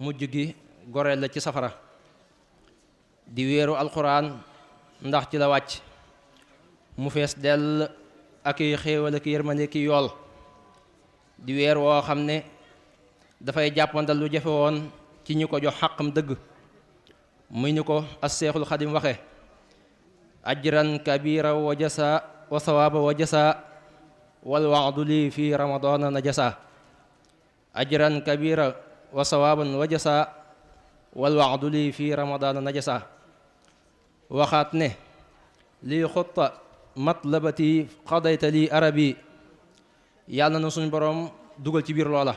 mujj gi goreel la ci safara di weeru alquran ndax ci la wàcc mu fees dell ak i xéewal ak yërmande ki yool di weer woo xam ne dafay jàppandal lu jafe woon ci ñi ko jox xaqam dëgg muy ni ko as seexul xadim waxe ajran kabira wa jasa wa sawaaba wa jasa wal waadu lii fi ramadana na jasa ajran kabira wa sawaaban wa jasa wal waadu lii fi ramadana na jasa waxaat ne lii xutta matlabati qadayta lii arabi yàlla na suñu boroom dugal ci biir loola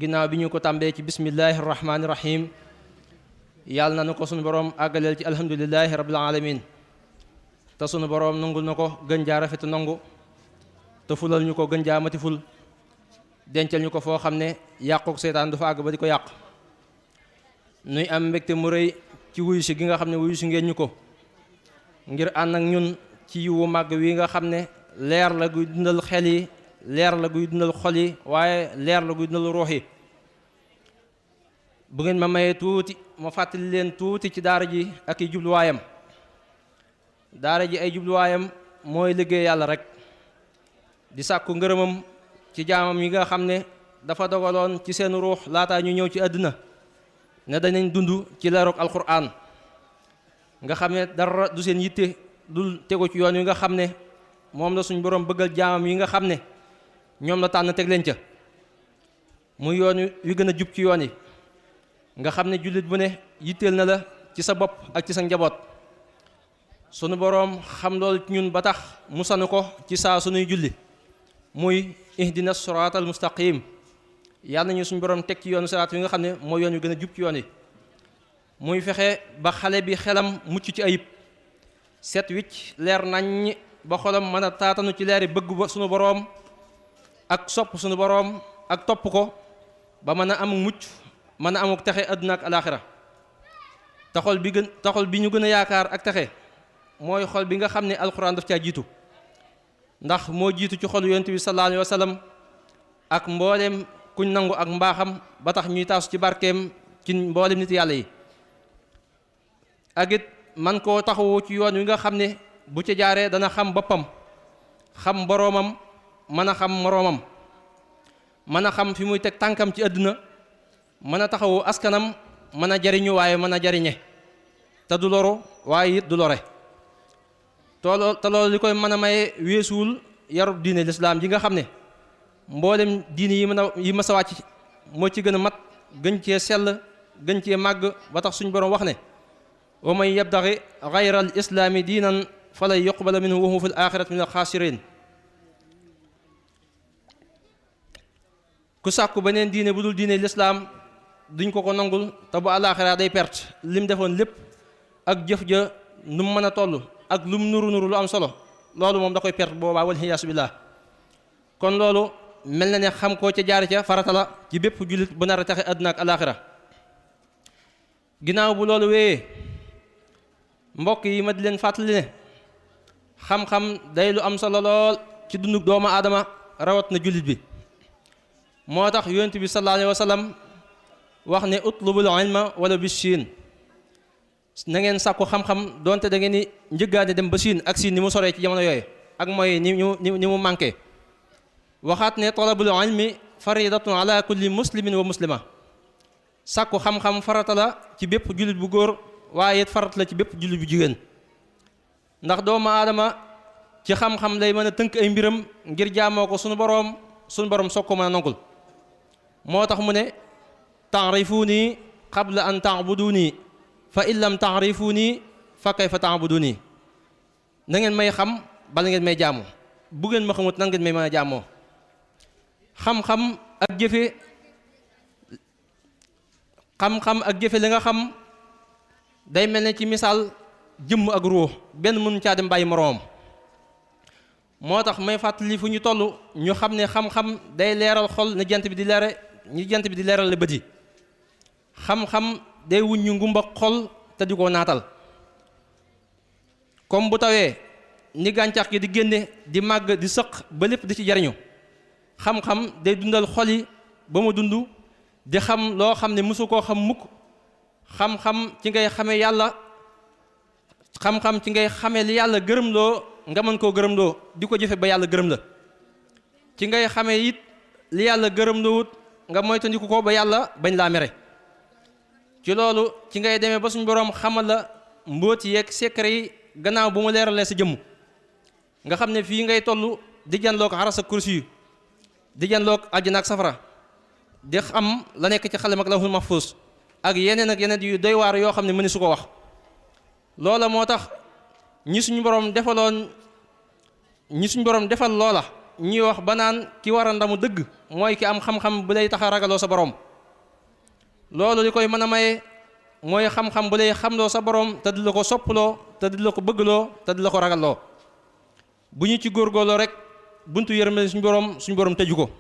ginnaaw bi ñu ko tàmbee ci bismillahi rahmaani rahim yàlla na ko suñu boroom àggaleel ci alhamdulillahi rabbil alamin te suñu boroom nangul na ko gën jaa rafetu nangu te fulal ñu ko gën jaa mati ful dencal ñu ko foo xam ne yàquk seytaan du fa àgg ba di ko yàq nuy am mbégte mu rëy ci wuyu si gi nga xam ne wuyu si ngeen ñu ko ngir ànd ak ñun ci yiwu màgg wi nga xam ne leer la guy dundal xel yi leer la guy dundal xol yi waaye leer la guy dundal ruux yi bu ngeen ma mayee tuuti ma fàttali leen tuuti ci daara ji ak i jubluwaayam daara ji ay jubluwaayam mooy liggéey yàlla rek di sàkku ngërëmam ci jaamam yi nga xam ne dafa dogaloon ci seen ruux laataa ñu ñëw ci àddina ne danañ dund ci leerug alquran nga xam ne dara du seen yitte dul tegu ci yoon wi nga xam ne moom la suñ boroom bëggal jaamam yi nga xam ne ñoom la tànn teg leen ca muy yoon wi gën a jub ci yoon yi nga xam ne jullit bu ne yitteel na la ci sa bopp ak ci sa njaboot sunu boroom xam loolu ci ñun ba tax mu sanu ko ci saa sunuy julli muy ihdina siraatal mustaqim yàlla nañu suñu boroom teg ci yoonu siraat wi nga xam ne mooy yoon wi gën a jub ci yoon yi muy fexe ba xale bi xelam mucc ci ayib set wicc leer naññ ba xolam mën a taatanu ci leeri bëgg ba sunu boroom ak sopp sunu boroom ak topp ko ba mën a am mucc mën a amuk texe àdduna ak alaaxira taxol bi ñu gën a yaakaar ak texe mooy xol bi nga xam ne alxuraan daf caa jiitu ndax moo jiitu ci xolu yonent bi sallallahu alayhi wa sallam ak mbooleem kuñ nangu ak mbaaxam ba tax ñuy taasu ci barkeem ci mbooleem nit yàlla yi ak it man koo taxawu ci yoon wi nga xam ne bu ca jaaree dana xam boppam xam boroomam mën a xam moroomam mën a xam fi muy teg tànkam ci àdduna mën a taxawu askanam mën a jariñu waaye mën a jariñe te du loru waaye it du lore te loolu li koy mën a maye weesuwul yarub diine lislaam ji nga xam ne mboolem diine yi ma sa wàcc moo ci gën a mat gën cee sell gën cee màgg ba tax suñu boroom wax ne wa man yabtaxi gayra al islaami diinan falan yuqbala minhu wa huwa fi l axirati min al xaasirin ku sàkku beneen diine bu dul diine lislaam duñ ko nangul te bu àllaaxira day perte lim defoon lépp ak jëf ja nu mu mën a toll ak lu mu nuru lu am solo loolu moom da koy perte boobaa wal iyaasu billaah kon loolu mel na ne xam koo ca jaari ca farata la ci bépp jullit bu nar a taxe àdduna ak alaaxira ginnaaw bu loolu wéyee mbokk yi ma di leen fàttali ne xam-xam day lu am solo lool ci dundu doomu aadama rawat na jullit bi moo tax yonent bi sallallahu alayhi wa sallam wax ne utlubul ilma wala bi siin na ngeen sàkku xam-xam donte da ngeen ni njëggaane dem ba siin ak siin ni mu soree ci jamono yooyu ak mooy ni mu manqué waxaat ne talabul ilmi faridatun ala kulli muslimin wa muslima sàkku xam-xam farata la ci bépp jullit bu góor waaye it farata la ci bépp jullit bu jigéen ndax doomu aadama ci xam-xam lay mën a tënk ay mbiram ngir jaamoo ko sunu boroom soog ko mën a nangul moo tax mu ne taarifuuni qabla an taabuduuni fa in lam taarifuuni fa kayfa taabuduuni na ngeen may xam bala ngeen may jaamu bu ngeen ma xamut nan ngeen may mën a jaamoo xam-xam ak jëfe li nga xam day mel ne ci misaal jëmm ak ruux benn mënu caa dem bàyyi moroomam moo tax may fàttali fu ñu toll ñu xam ne xam-xam day leeral xol ne jant bi di leeral la bët yi xam-xam day wuññu ngumba xol te di ko naatal comme bu tawee ni gàncax gi di génne di màgg di sëq ba lépp di ci jariñu xam-xam day dundal xol yi ba mu dund di xam loo xam ne mësu koo xam mukk xam-xam ci ngay xamee yàlla xam-xam ci ngay xamee li yàlla gërëm loo nga mën koo gërëm loo di ko jëfe ba yàlla gërëm la ci ngay xamee it li yàlla gërëm loo wut nga moytandiku ko ba yàlla bañ laa mere ci loolu ci ngay demee ba suñu boroom xamal la mbóoti yeeg secret yi gannaaw bu mu leeralee sa jëmm nga xam ne fii ngay toll di janloog xaras ak kursi yu di janloog àjjana ak safara di xam la nekk ci xalim ak lawhul mahfuus ak yeneen yu doy waar yoo xam ne mëni su ko wax loola moo tax ñi suñu borom defal loola ñuy wax ba naan ki war a ndamu dëgg mooy ki am xam-xam bu lay tax a ragaloo sa borom loolu li koy mën a maye mooy xam-xam bu lay xamloo sa borom te di la ko soppaloo te di la ko bëggloo te di la ko ragalloo bu ñu ci góorgóorloo rek buntu yërmande suñu borom tëju ko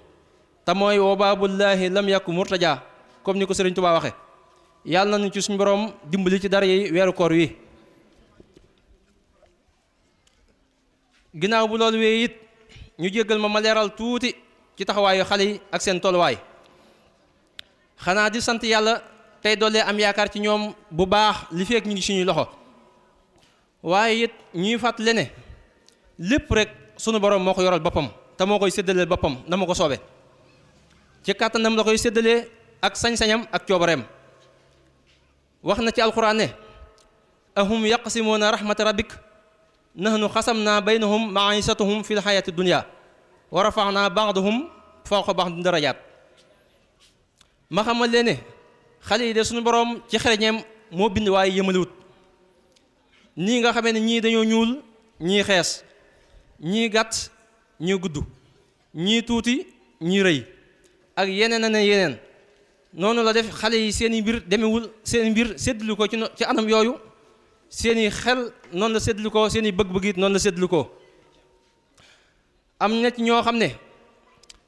te mooy wa baabullaahi lam yakku murtaja comme ni ko Sëriñ Tuubaa waxe yàlla nañu ci suñu borom dimbali ci dara yi weeru koor wi ginnaaw bu loolu wee it ñu jéggal ma leeral tuuti ci taxawaayu xale yi ak seen tolluwaay xanaa di sant yàlla tey doolee am yaakaar ci ñoom bu baax li fekk ñu ngi suñuy loxo waaye it ñuy fàttali ne lépp rek sunu borom moo ko yoral boppam te moo koy séddaleel boppam na ma ko soobe ci kàttanam la koy séddalee ak sañ-sañam ak coobareem wax na ci alxuraan ne ahum yaqsimuuna rahmata rabbik nahnu xasamna baynahum maisatuhum fi lxayaati dunia wa rafaxna baadahum fawqa baadin darajaat ma xamal leen ne xale yi de suñu boroom ci xereñeem moo bind waaye yëmaliwut nii nga xamee ne ñii dañoo ñuul ñii xees ñii gàtt ñii gudd ñii tuuti ñii rëy ak yeneen a ne yeneen noonu la def xale yi seeni mbir demewul seeni mbir séddlu ko ci anam yooyu seeni xel noonu la séddlu ko seeni bëgg-bëgg it noonu la séddlu ko am na ci ñoo xam ne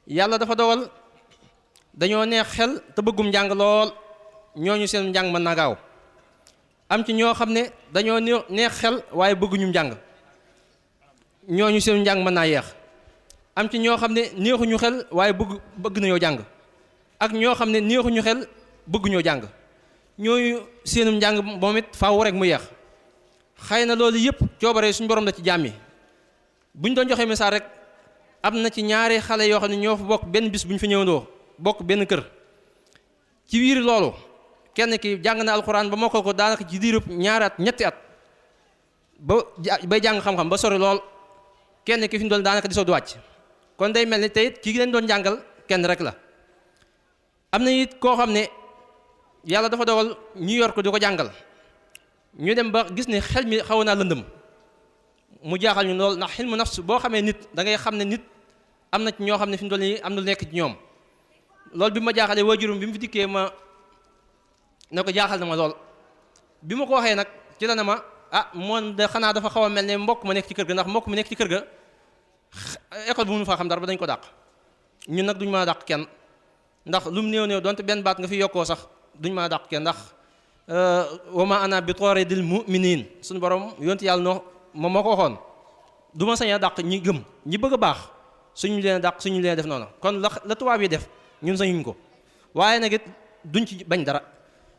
yàlla dafa dogal dañoo neex xel te bëggum njàng lool ñooñu seen njàng mën naa gaaw am ci ñoo xam ne dañoo neex xel waaye bëgguñu njàng ñooñu seen njàng mën naa yeex am ci ñoo xam ne neexuñu xel waaye bëgg nañoo jàng ak ñoo xam ne neexuñu xel bëgguñoo jàng ñooñu seenum njàng moom it faaw rek mu yeex xëy na loolu yëpp coobare suñu borom la ci jàmmi buñ doon joxe misaal rek am na ci ñaari xale yoo xam ne ñoo fa bokk benn bis bu ñu fi ñëwandoo bokk benn kër ci biir loolu kenn ki jàng na alxuraan ba mokkal ko daanaka ci diirub ñaari at ñetti at bay jàng xam-xam ba sori lool kenn ki fi mu doon daanaka di soog di wàcc kon day mel ni tey it ki leen doon jàngal kenn rek la am na it koo xam ne yàlla dafa dogal ñu yor ko di ko jàngal ñu dem ba gis ne xel mi xaw naa lëndëm mu jaaxal ñu lool ndax xilmu nafs boo xamee nit da ngay xam ne nit am na ci ñoo xam ne fi mu toll nii am na lu nekk ci ñoom loolu bi ma jaaxalee waajurum bi mu fi dikkee ma ne ko jaaxal na ma lool bi ma ko waxee nag ci la ne ma moom de xanaa dafa xaw a mel ne mbokk ma nekk ci kër ga ndax mbokk ma nekk ci kër ga école bu mënu faa xam dara ba dañ ko dàq ñun nag duñ mën a dàq kenn ndax lu mu néew donte benn baat nga fi yokkoo sax duñ mën a dàq kenn ndax wa ma ana bi tooridil muminin suñu borom yonti yàlla no moom moo ko waxoon du ma sañ a dàq ñi gëm ñi bëgg a baax suñu leen a dàq suñu leen def noonu kon la tubaab yi def ñun sañuñ ko waaye nag it duñ ci bañ dara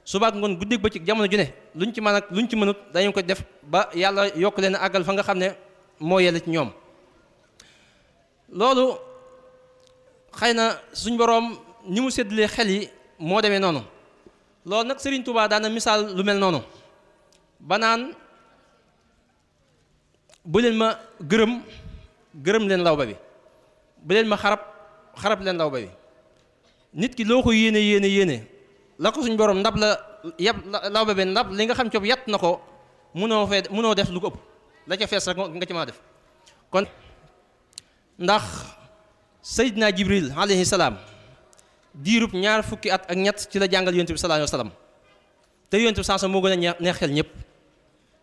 subaak ngoon guddeeg bëccëg jamono ju ne luñ ci mën ak luñ ci mënut dañu ko def ba yàlla yokk leen àggal fa nga xam ne moo yella ci ñoom loolu xëy na suñ boroom ni mu séddalee xel yi moo demee noonu loolu nag Serigne Touba daana misaal lu mel noonu ba naan bu leen ma gërëm leen lawba bi bu leen ma xarab leen lawba bi nit ki loo ko yéene la ko suñ borom ndab la yab lawba bi ndab li nga xam coob yatt na ko munoo def lu ko ëpp la ca fees rek nga ci mën a def kon ndax Seydina Jibril alayhi salaam diirub 20 fukki at ak ñett ci la jàngal yonent bi sallallahu alayhi wa sallam te yonent bi sansa moo gën a neex xel ñëpp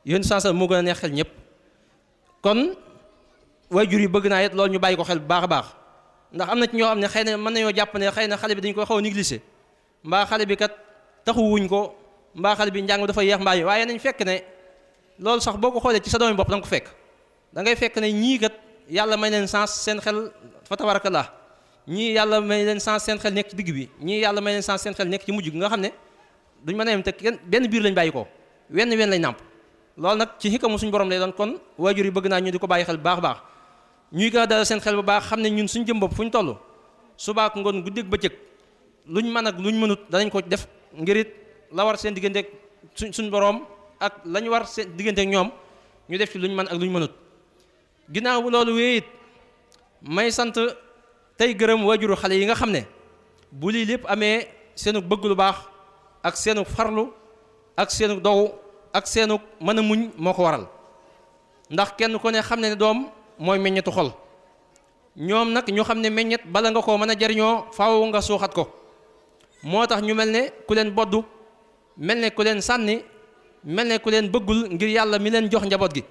yonent bi sansa moo gën a neex xel ñëpp kon waajur yi bëgg naa it loolu ñu bàyyi ko xel bu baax a baax ndax am na ci ñoo xam ne xëy na mën nañoo jàpp ne xëy na xale bi dañ koy xaw a négligé mbaa xale bi kat taxuwuñ ko mbaa xale bi njàng dafa yeex mbaa yi waaye nañ fekk ne loolu sax boo ko xoolee ci sa doomi bopp da nga ko fekk da ngay fekk ne ñii kat yàlla may leen sens seen xel fa tabarakallah ñii yàlla may leen sens seen xel nekk ci digg bi ñii yàlla may leen sens seen xel nekk ci mujj gi nga xam ne duñ mën a yem te kenn benn biir lañ bàyyi ko wenn lañ nàmp loolu nag ci xikamu suñu borom lay doon kon waajur yi bëgg naa ñu di ko bàyyi xel bu baax a baax ñuy gën a dalal seen xel bu baax xam ne ñun suñ jëm bopp fu ñu toll subaak ngoon guddeeg bëccëg luñ mën ak luñ mënut danañ ko def ngir it la war seen digganteeg suñ borom ak la ñu war seen digganteeg ñoom ñu def ci luñ mën ak luñ mënut ginnaaw bu loolu wéy it may sant tey gërëm waajuru xale yi nga xam ne bu lii lépp amee seenu bëgg lu baax ak seenu farlu ak seenu dogu ak seenu mën a muñ moo ko waral ndax kenn ku ne xam ne doom mooy meññetu xol ñoom nag ñu xam ne meññet bala nga koo mën a jariñoo faaw nga suuxat ko moo tax ñu mel ne ku leen boddu mel ne ku leen sànni mel ne ku leen bëggul ngir yàlla mi leen jox njaboot gi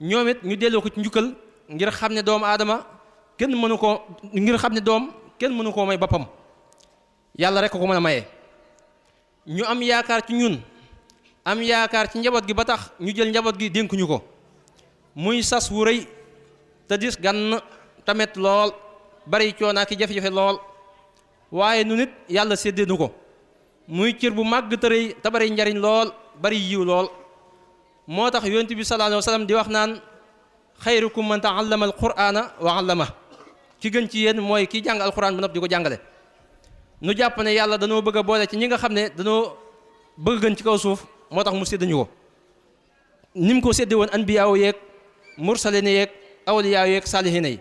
ñoom it ñu delloo ko ci njukkal ngir xam ne doomu aadama kenn mënu koo ngir xam ne doom kenn mënu koo may boppam yàlla rek ko mën a maye. ñu am yaakaar ci ñun am yaakaar ci njaboot gi ba tax ñu jël njaboot gi dénkuñu ko muy sas wu rëy te dis gann tamit lool bari coonaa ki jafe-jafe lool waaye nu nit yàlla séddeenu ko muy cër bu màgg te rëy te bari njariñ lool bari yiw lool moo tax yonent bi sallallahu alayhi wa sallam di wax naan xayrukum man ta'allama alqur'ana wa 'allama ki gën ci yéen mooy ki jàng alquran ba noppi di ko jàngale nu jàpp ne yàlla danoo bëgg a boole ci ñi nga xam ne danoo bëgg gën ci kaw suuf moo tax mu séddañu ko ni mu ko sédde woon anbiyaaw yeeg mursalina yeeg awliyaaw yeeg saalihina yi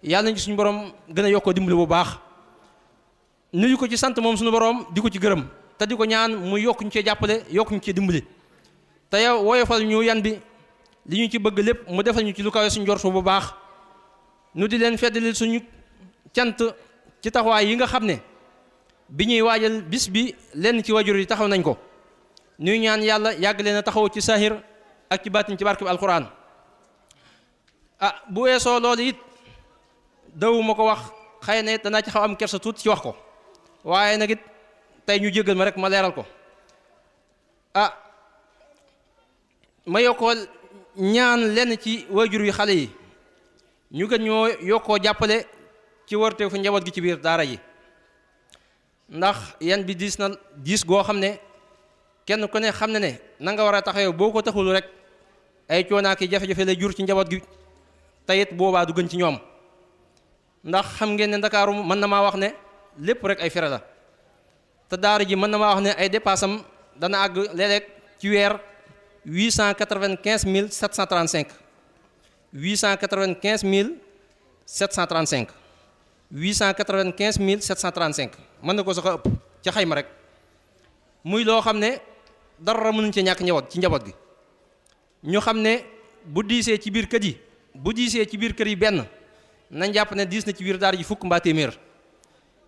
yàlla nañu suñu borom gën a yokkoo dimbali bu baax nuyu ko ci sant moom suñu borom di ko ci gërëm te di ko ñaan mu yokk ñu cee jàppale yokk ñu cee dimbali te yow woyofal ñu yan bi li ñu ci bëgg lépp mu defal ñu ci lu kawe suñu jortu bu baax nu di leen feddali suñu cant ci taxawaay yi nga xam ne bi ñuy waajal bis bi lenn ci wajur yi taxaw nañ ko ñuy ñaan yàlla yàgg leen a taxaw ci sahir ak ci baatin ci barke bi alquran bu weesoo loolu it dawuma ko wax xëy na danaa ci xaw am kersa tuuti ci wax ko waaye nag it tey ñu jéggal ma rek ma leeral ko ma yokkoo ñaan lenn ci wajur yi xale yi ñu gën ñoo yokkoo jàppale ci wërte fu njaboot gi ci biir daara yi ndax yan bi diis na diis goo xam ne kenn ku ne xam ne na nga war a taxawee boo ko taxul rek ay coonaa ki jafe-jafe lay jur ci njaboot gi tayit boobaa du gën ci ñoom ndax xam ngeen ne ndakaaru mën na maa wax ne lépp rek ay fere la te daara ji mën na maa wax ne ay dépassam dana àgg léeg-léeg ci weer 895 735 895 735 895 735 mën na ko sax a ëpp ci xayma rek muy loo xam ne dara mënuñ ci ñàkk njaboot ci njaboot gi ñu xam ne bu diisee ci biir kër yi bu diisee ci biir kër yi benn nañ jàpp ne diis na ci biir daara ji fukk mbaa téeméer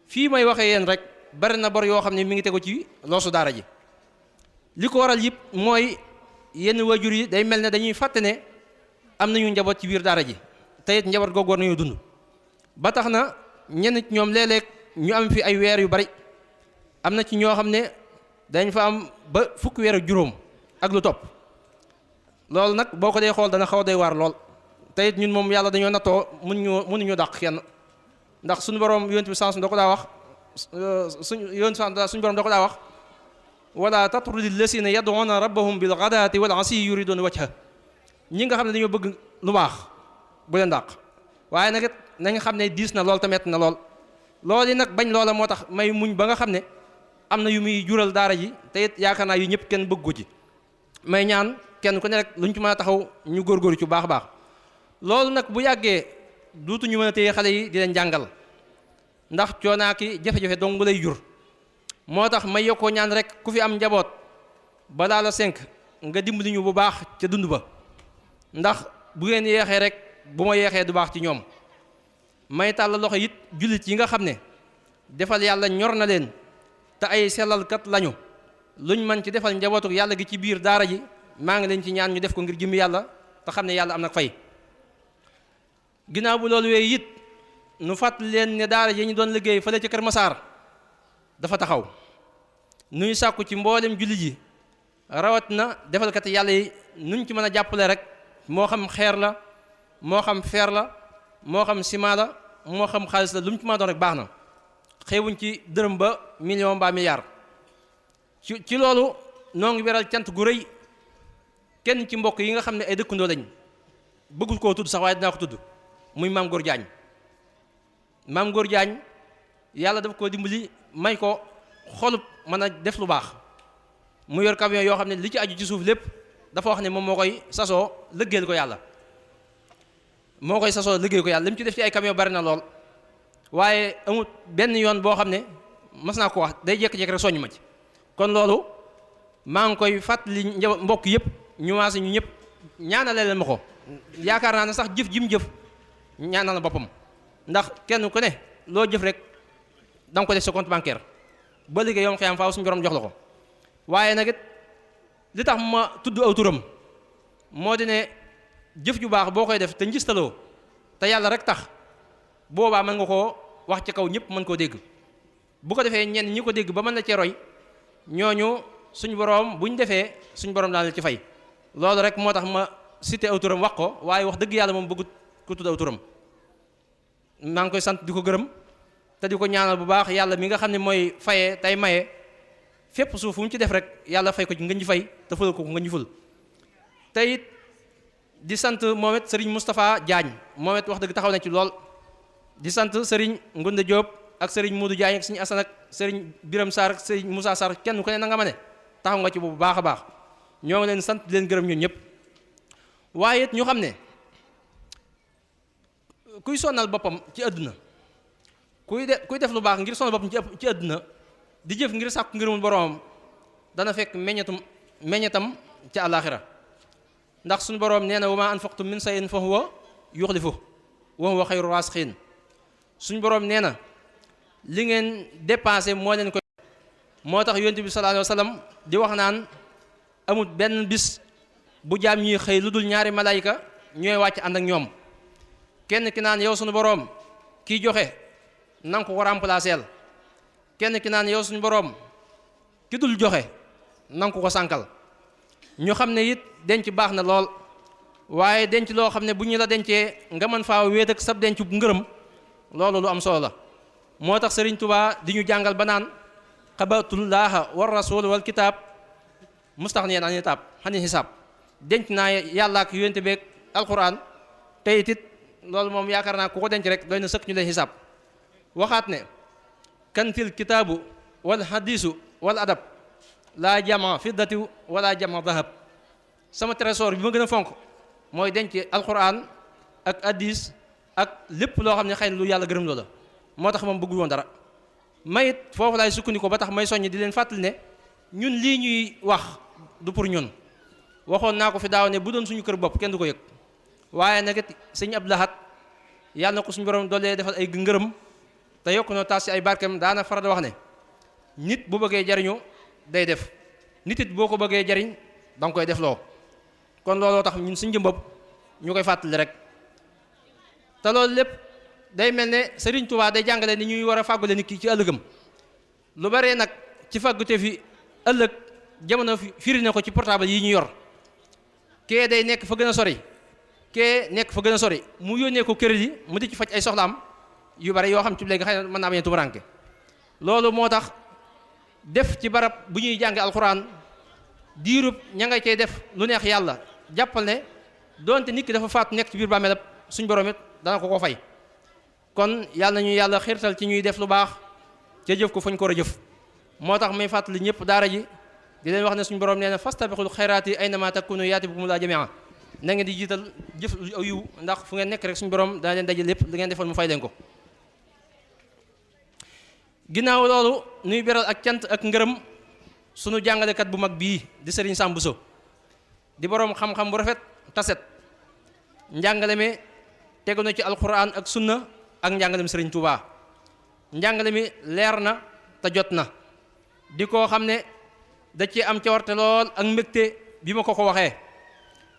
fii may waxee yéen rek bari na bor yoo xam ne mi ngi tegu ci loosu daara ji li ko waral yëpp mooy yenn wajur yi day mel ne dañuy fàtte ne am nañu njaboot ci biir daara ji te it njaboot googu war nañu dund ba tax na ñenn ci ñoom léeg-léeg ñu am fi ay weer yu bari am na ci ñoo xam ne dañ fa am ba fukki weer ak juróom ak lu topp loolu nag boo ko dee xool dana xaw a doy waar lool te it ñun moom yàlla dañoo nattoo mënuñu dàq kenn ndax suñu borom yonent bi da ko daa wax suñu borom da ko daa wax wala tatrudi lasina yad'una rabbahum bil ghadati wal asi yuriduna wajha ñi nga xam ne dañoo bëgg lu baax bu leen dàq waaye nag it nañ xam ne diis na lool te metti na lool loolu yi nag bañ loola moo tax may muñ ba nga xam ne am na yu muy jural daara ji te it yaakaar naa yu ñëpp kenn bëgg ko ci may ñaan kenn ku ne rek luñ ci mën a taxaw ñu góorgóorlu ci baax a baax loolu nag bu yàggee duutuñu mën a téye xale yi di leen jàngal ndax coonaa ki jafe-jafe dong lay jur moo tax may yokkoo ñaan rek ku fi am njaboot balaa la 5 nga dimbali ñu bu baax ca dund ba ndax bu ngeen yeexee rek bu ma yeexee du baax ci ñoom may tàll loxo it jullit yi nga xam ne defal yàlla ñor na leen te ay sellalkat lañu luñ mën ci defal njabootu yàlla gi ci biir daara ji maa ngi leen ci ñaan ñu def ko ngir jëmmi yàlla te xam ne yàlla am na fay ginnaaw bu loolu wéy it nu fàttali leen ne daara ji ñu doon liggéey fële ci Kër Masaar dafa taxaw nuy sàkku ci mboolem jullit yi rawat na defalkat yàlla yi nuñ ci mën a jàppale rek moo xam xeer la moo xam fer la moo xam ciment la moo xam xaalis la lu mu ci ma doon rek baax na xeebuñ ci dërëm ba million mbaa milliard ci loolu noo ngi beral cant gu rëy kenn ci mbokk yi nga xam ne ay dëkkandoo lañ bëggul koo tudd sax waaye dinaa ko tudd muy maam Góor Jaañ maam Góor Jaañ yàlla dafa ko dimbali may ko xolub mën a def lu baax mu yor camion yoo xam ne li ci aju ci suuf lépp dafa wax ne moom moo koy sasoo liggéeyal ko yàlla moo koy sasoo liggéeyal ko yàlla li mu ci def ci ay camion bari na lool waaye amul benn yoon boo xam ne mas naa ko wax day jékki-jékki rek soññ ma ci kon loolu maa ngi koy fàttali mbokk yëpp ñu waase ñu ñëpp ñaanale leen ma ko yaakaar naa ne sax jëf jim jëf ñaanal na boppam ndax kenn ku ne loo jëf rek da nga ko def sa compte bancaire ba liggéey yoom xiyam faaw suñu borom jox la ko waaye nag it li tax ma tudd aw turam moo di ne jëf ju baax boo koy def te njistaloo te yàlla rek tax boobaa mën nga koo wax ci kaw ñëpp mën koo dégg bu ko defee ñenn ñi ko dégg ba mën la cee roy ñooñu suñu borom buñ defee suñu borom daal ci fay loolu rek moo tax ma cité aw turam wax ko waaye wax dëgg yàlla moom bëggut ku tudd aw turam maa ngi koy sant di ko gërëm te di ko ñaanal bu baax yàlla mi nga xam ne mooy fayee tey maye fépp suuf fu mu ci def rek yàlla fay ko ci nga ñu fay te fulal ko nga ñu ful te it di sant moom it Serigne Moustapha Diagne moom it wax dëgg taxaw na ci lool di sant Serigne Ngunda Diop ak Serigne Modou Diagne ak Serigne Assane ak Serigne Biram Sarr ak Serigne Moussa Sarr kenn ku ne na nga ma ne taxaw nga ci bu baax a baax ñoo ngi leen sant di leen gërëm ñun ñëpp waaye it ñu xam ne kuy sonal boppam ci àdduna kuy def lu baax ngir sonal boppam ci àdduna di jëf ngir sàkku ngërëmul boroomam dana fekk meññetam ci àllaaxira ndax suñu boroom nee na wa maa anfaqtum min shay'in fa huwa yuxlifu wa huwa xayru raasixiin suñu boroom nee na li ngeen dépensé moo leen ko moo tax yonent bi sallallahu alayhi wa sallam di wax naan amul benn bis bu jaam ñuy xëy lu dul ñaari malayka ñooy wàcc ànd ak ñoom kenn ki naan yow suñu boroom kiy joxe nanga ko remplacer kenn ki naan yow suñu boroom ki dul joxe nanga ko sànkal ñu xam ne it denc baax na lool waaye denc loo xam ne bu ñu la dencee nga mën faa wéet ak sab denc bu ngërëm loolu lu am solo la moo tax Sëriñ Tuubaa di ñu jàngal ba naan xabatullaaha war rasul wal kitaab mustaxniyan an itaab xani xisaab denc naa yàlla ak yonent beeg alquran te it loolu moom yaakaar naa ku ko denc rek doy na sëkk ñu lay xisaab waxaat ne kan fil kitaabu wal hadiisu wal adab laa jama fiddati wala jama dahab sama trésor bi ma gën a fonk mooy denc alquran ak hadis ak lépp loo xam ne xëy na lu yàlla gërëm loola moo tax moom bëggul woon dara mayit foofu laay sukkandiku ba tax may soññ di leen fàttali ne ñun lii ñuy wax du pour ñun waxoon naa ko fi daaw ne bu doon suñu kër bopp kenn du ko yëg waaye nag it sëñ Abdou Lahad yàlla na ko suñu borom doolee defal ay ngërëm te yokk noo taas ci ay barkeem daana faral di wax ne nit bu bëggee jariñu day def nit it boo ko bëggee jariñ da nga koy def loo kon looloo tax ñun suñ jëm bopp ñu koy fàttali rek te loolu lépp day mel ne Serigne Touba day jàngale ni ñuy war a fàggule nit ki ci ëllëgam lu baree nag ci fàggute fi ëllëg jamono firi na ko ci portable yi ñu yor kee day nekk fa gën a sori kee nekk fa gën a sori mu yónnee ko crédit mu di ci faj ay soxlaam yu bari yoo xam ci léegi xëy na mën naa bañ a tumuranke loolu moo tax def ci barab bu ñuy jànge alxuraan diirub ña nga cey def lu neex yàlla jàppal ne doonte nit ki dafa faatu nekk ci biir bàmmeelam suñ borom it dana ko fay kon yàlla nañu yàlla xiirtal ci ñuy def lu baax ca jëf ko fañ ko war a jëf moo tax may fàttali ñëpp daara ji di leen wax ne suñu borom nee na fastabiqul xayraati aynama takunu yaati bikumullahu jamii'an na ngeen di jiital jëf aw yiw ndax fu ngeen nekk rek suñu borom dana leen daje lépp li ngeen defal mu fay leen ko ginnaaw loolu nuy beral ak cant ak ngërëm sunu jàngalekat bu mag bii di Serigne Sam Bousso di borom xam-xam bu rafet taset njàngale mi tegu na ci alquran ak sunna ak njàngalem Serigne Touba njàngale mi leer na te jot na di ko xam ne da ci am cawarte lool ak mbégte bi ma ko waxee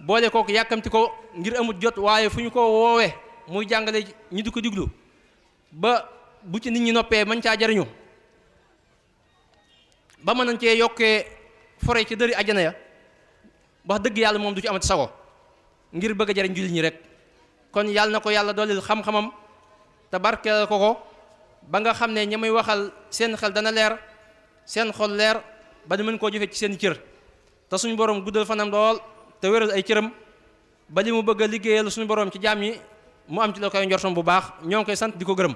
boole kooku yàkkamti ko ngir amut jot waaye fu ñu ko woowee muy jàngale ñi di ko diglu ba bu ci nit ñi noppee mën caa jariñu ba mën nañ cee yokkee fore ci dëri ajjana ya wax dëgg yàlla moom du ci amati sago ngir bëgg a jariñ jullit ñi rek kon yàlla na ko yàlla doolil xam-xamam te barkeel ko ba nga xam ne ña muy waxal seen xel dana leer seen xol leer ba ñu mën koo jëfe ci seen cër te suñu borom guddal fanam lool te wéral ay cëram ba li mu bëgg a liggéeyal suñu borom ci jaam yi mu am ci la koy njortom bu baax ñoo ngi koy sant di ko gërëm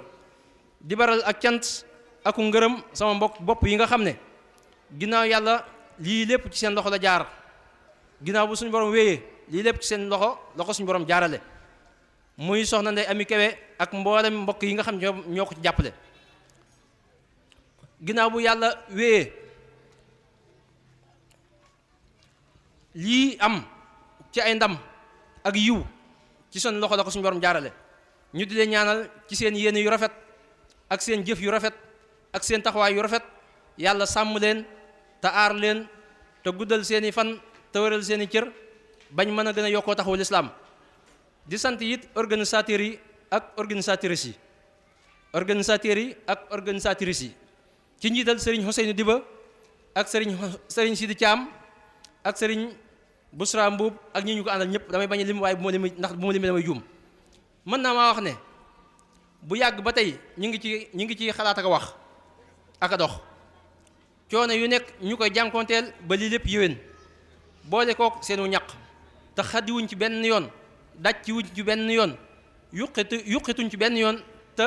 di baral ak cant aku ngërëm sama mbokk bopp yi nga xam ne ginnaaw yàlla lii lépp ci seen loxo la jaar ginnaaw bu suñu borom wéyee lii lépp ci seen loxo suñu borom jaarale muy soxna Ndey Ami Kebe ak mboolem mbokk yi nga xam ne ñoo ko ci jàppale ginnaaw bu yàlla wéyee lii am ci ay ndam ak yiw ci seen loxo la ko suñu borom jaarale ñu di leen ñaanal ci seen yéene yu rafet ak seen jëf yu rafet ak seen taxawaay yu rafet yàlla sàmm leen te aar leen te guddal seeni fan te wéral seeni cër bañ mën a gën a yokkoo taxawu lislaam di sant it organisateurs yi ak organisatrices yi ci njiital Serigne Ousseynou Diba ak Serigne Sidi Thiam ak Serigne Bousra Mbuub ak ñi ñu ko àndal ñëpp damay bañ a lim waaye bu ma lim ndax bu ma lim damay juum mën naa maa wax ne bu yàgg ba tey ñu ngi ci xalaat ak a wax ak a dox coono yu nekk ñu koy jànkoonteel ba lii lépp yéwén boole kook seenu ñaq te xaddiwuñ ci benn yoon dàcciwuñ ci benn yoon yuqituñ ci benn yoon te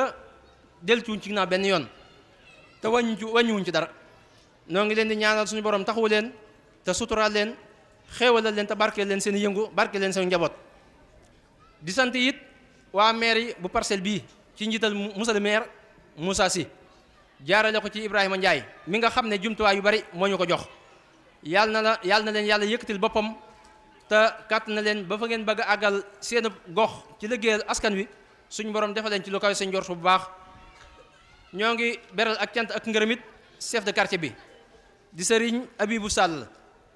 deltuwuñ ci ginnaaw benn yoon te wàññiwuñ ci dara noo ngi leen di ñaanal suñu borom taxawu leen te suturaal leen xéewalal leen te barkeel leen seen yëngu barkeel leen seen njaboot di sant it waa maire yi bu parcelle bii ci njiital monsieur le maire Moussa Sy jaarale ko ci Ibrahima Ndiaye mi nga xam ne jumtuwaay yu bari moo ñu ko jox yàlla na leen yàlla yëkkatil boppam te kàtt na leen ba fa ngeen bëgg a àggal seen gox ci liggéeyal askan wi suñu borom defal leen ci lu kaw seen njort bu baax ñoo ngi beral ak cant ak ngërëm it chef de quartier bi di Serigne Abibou Sall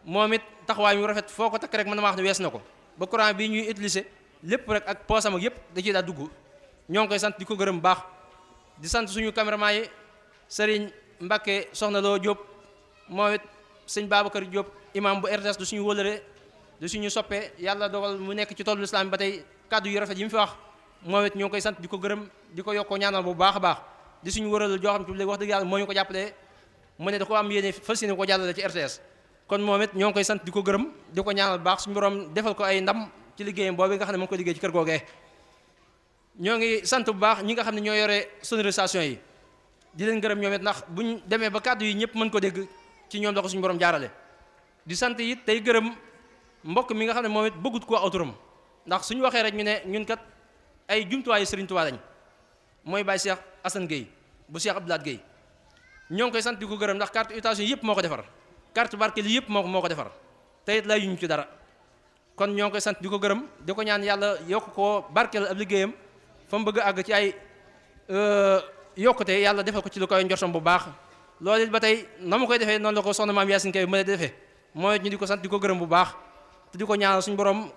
moom it taxawaay yu rafet foo ko takk rek mën na maa wax ne wees na ko ba courant bii ñuy utiliser lépp rek ak poosam ak yëpp da ciy daa dugg ñoo ngi koy sant di ko gërëm baax di sant suñu caméraman yi Serigne Mbacke Soxna Lo Diop moom it sëñ Babacar Diop imam bu RTS du suñu wëlëre du suñu soppee yàlla dogal mu nekk ci tollu islam ba tey kàddu yu rafet yi mu fi wax moom it ñoo ngi koy sant di ko gërëm di ko yokkoo ñaanal bu baax a baax di suñu wëral joo xam te léegi wax dëgg yàlla moo ñu ko jàppalee mu ne da ko am yéene fas yéene ko jàllale ci RTS kon moom it ñoo ngi koy sant di ko gërëm di ko ñaanal baax suñu borom defal ko ay ndam ci liggéeyam boobu nga xam ne moo ngi koy liggéey ci kër googee ñoo ngi sant bu baax ñi nga xam ne ñoo yore sonorisation yi di leen gërëm ñoom it ndax buñ demee ba kàddu yi ñëpp mën ko dégg ci ñoom la ko suñu borom jaarale di sant it tey gërëm mbokk mi nga xam ne moom it bëggut koo aw turam ndax suñu waxee rek ñu ne ñun kat ay jumtuwaayu Serigne Touba lañ mooy Baye Cheikh Assane Gueye bu Cheikh Abdoulaye Gueye ñoo ngi koy sant di ko gërëm ndax carte mutation yëpp moo ko defar carte barkeli yëpp moo ko defar te it lay yuñ ci dara kon ñoo ngi koy sant di ko gërëm di ko ñaan yàlla yokk koo barkeel ab liggéeyam fa mu bëgg a àgg ci ay yokkute yàlla defal ko ci lu koy njortam bu baax loolu it ba tey na ma koy defee noonu la ko soxna maam Yacine Kay ma defee mooy ñu di ko sant di ko gërëm bu baax te di ko ñaanal suñu borom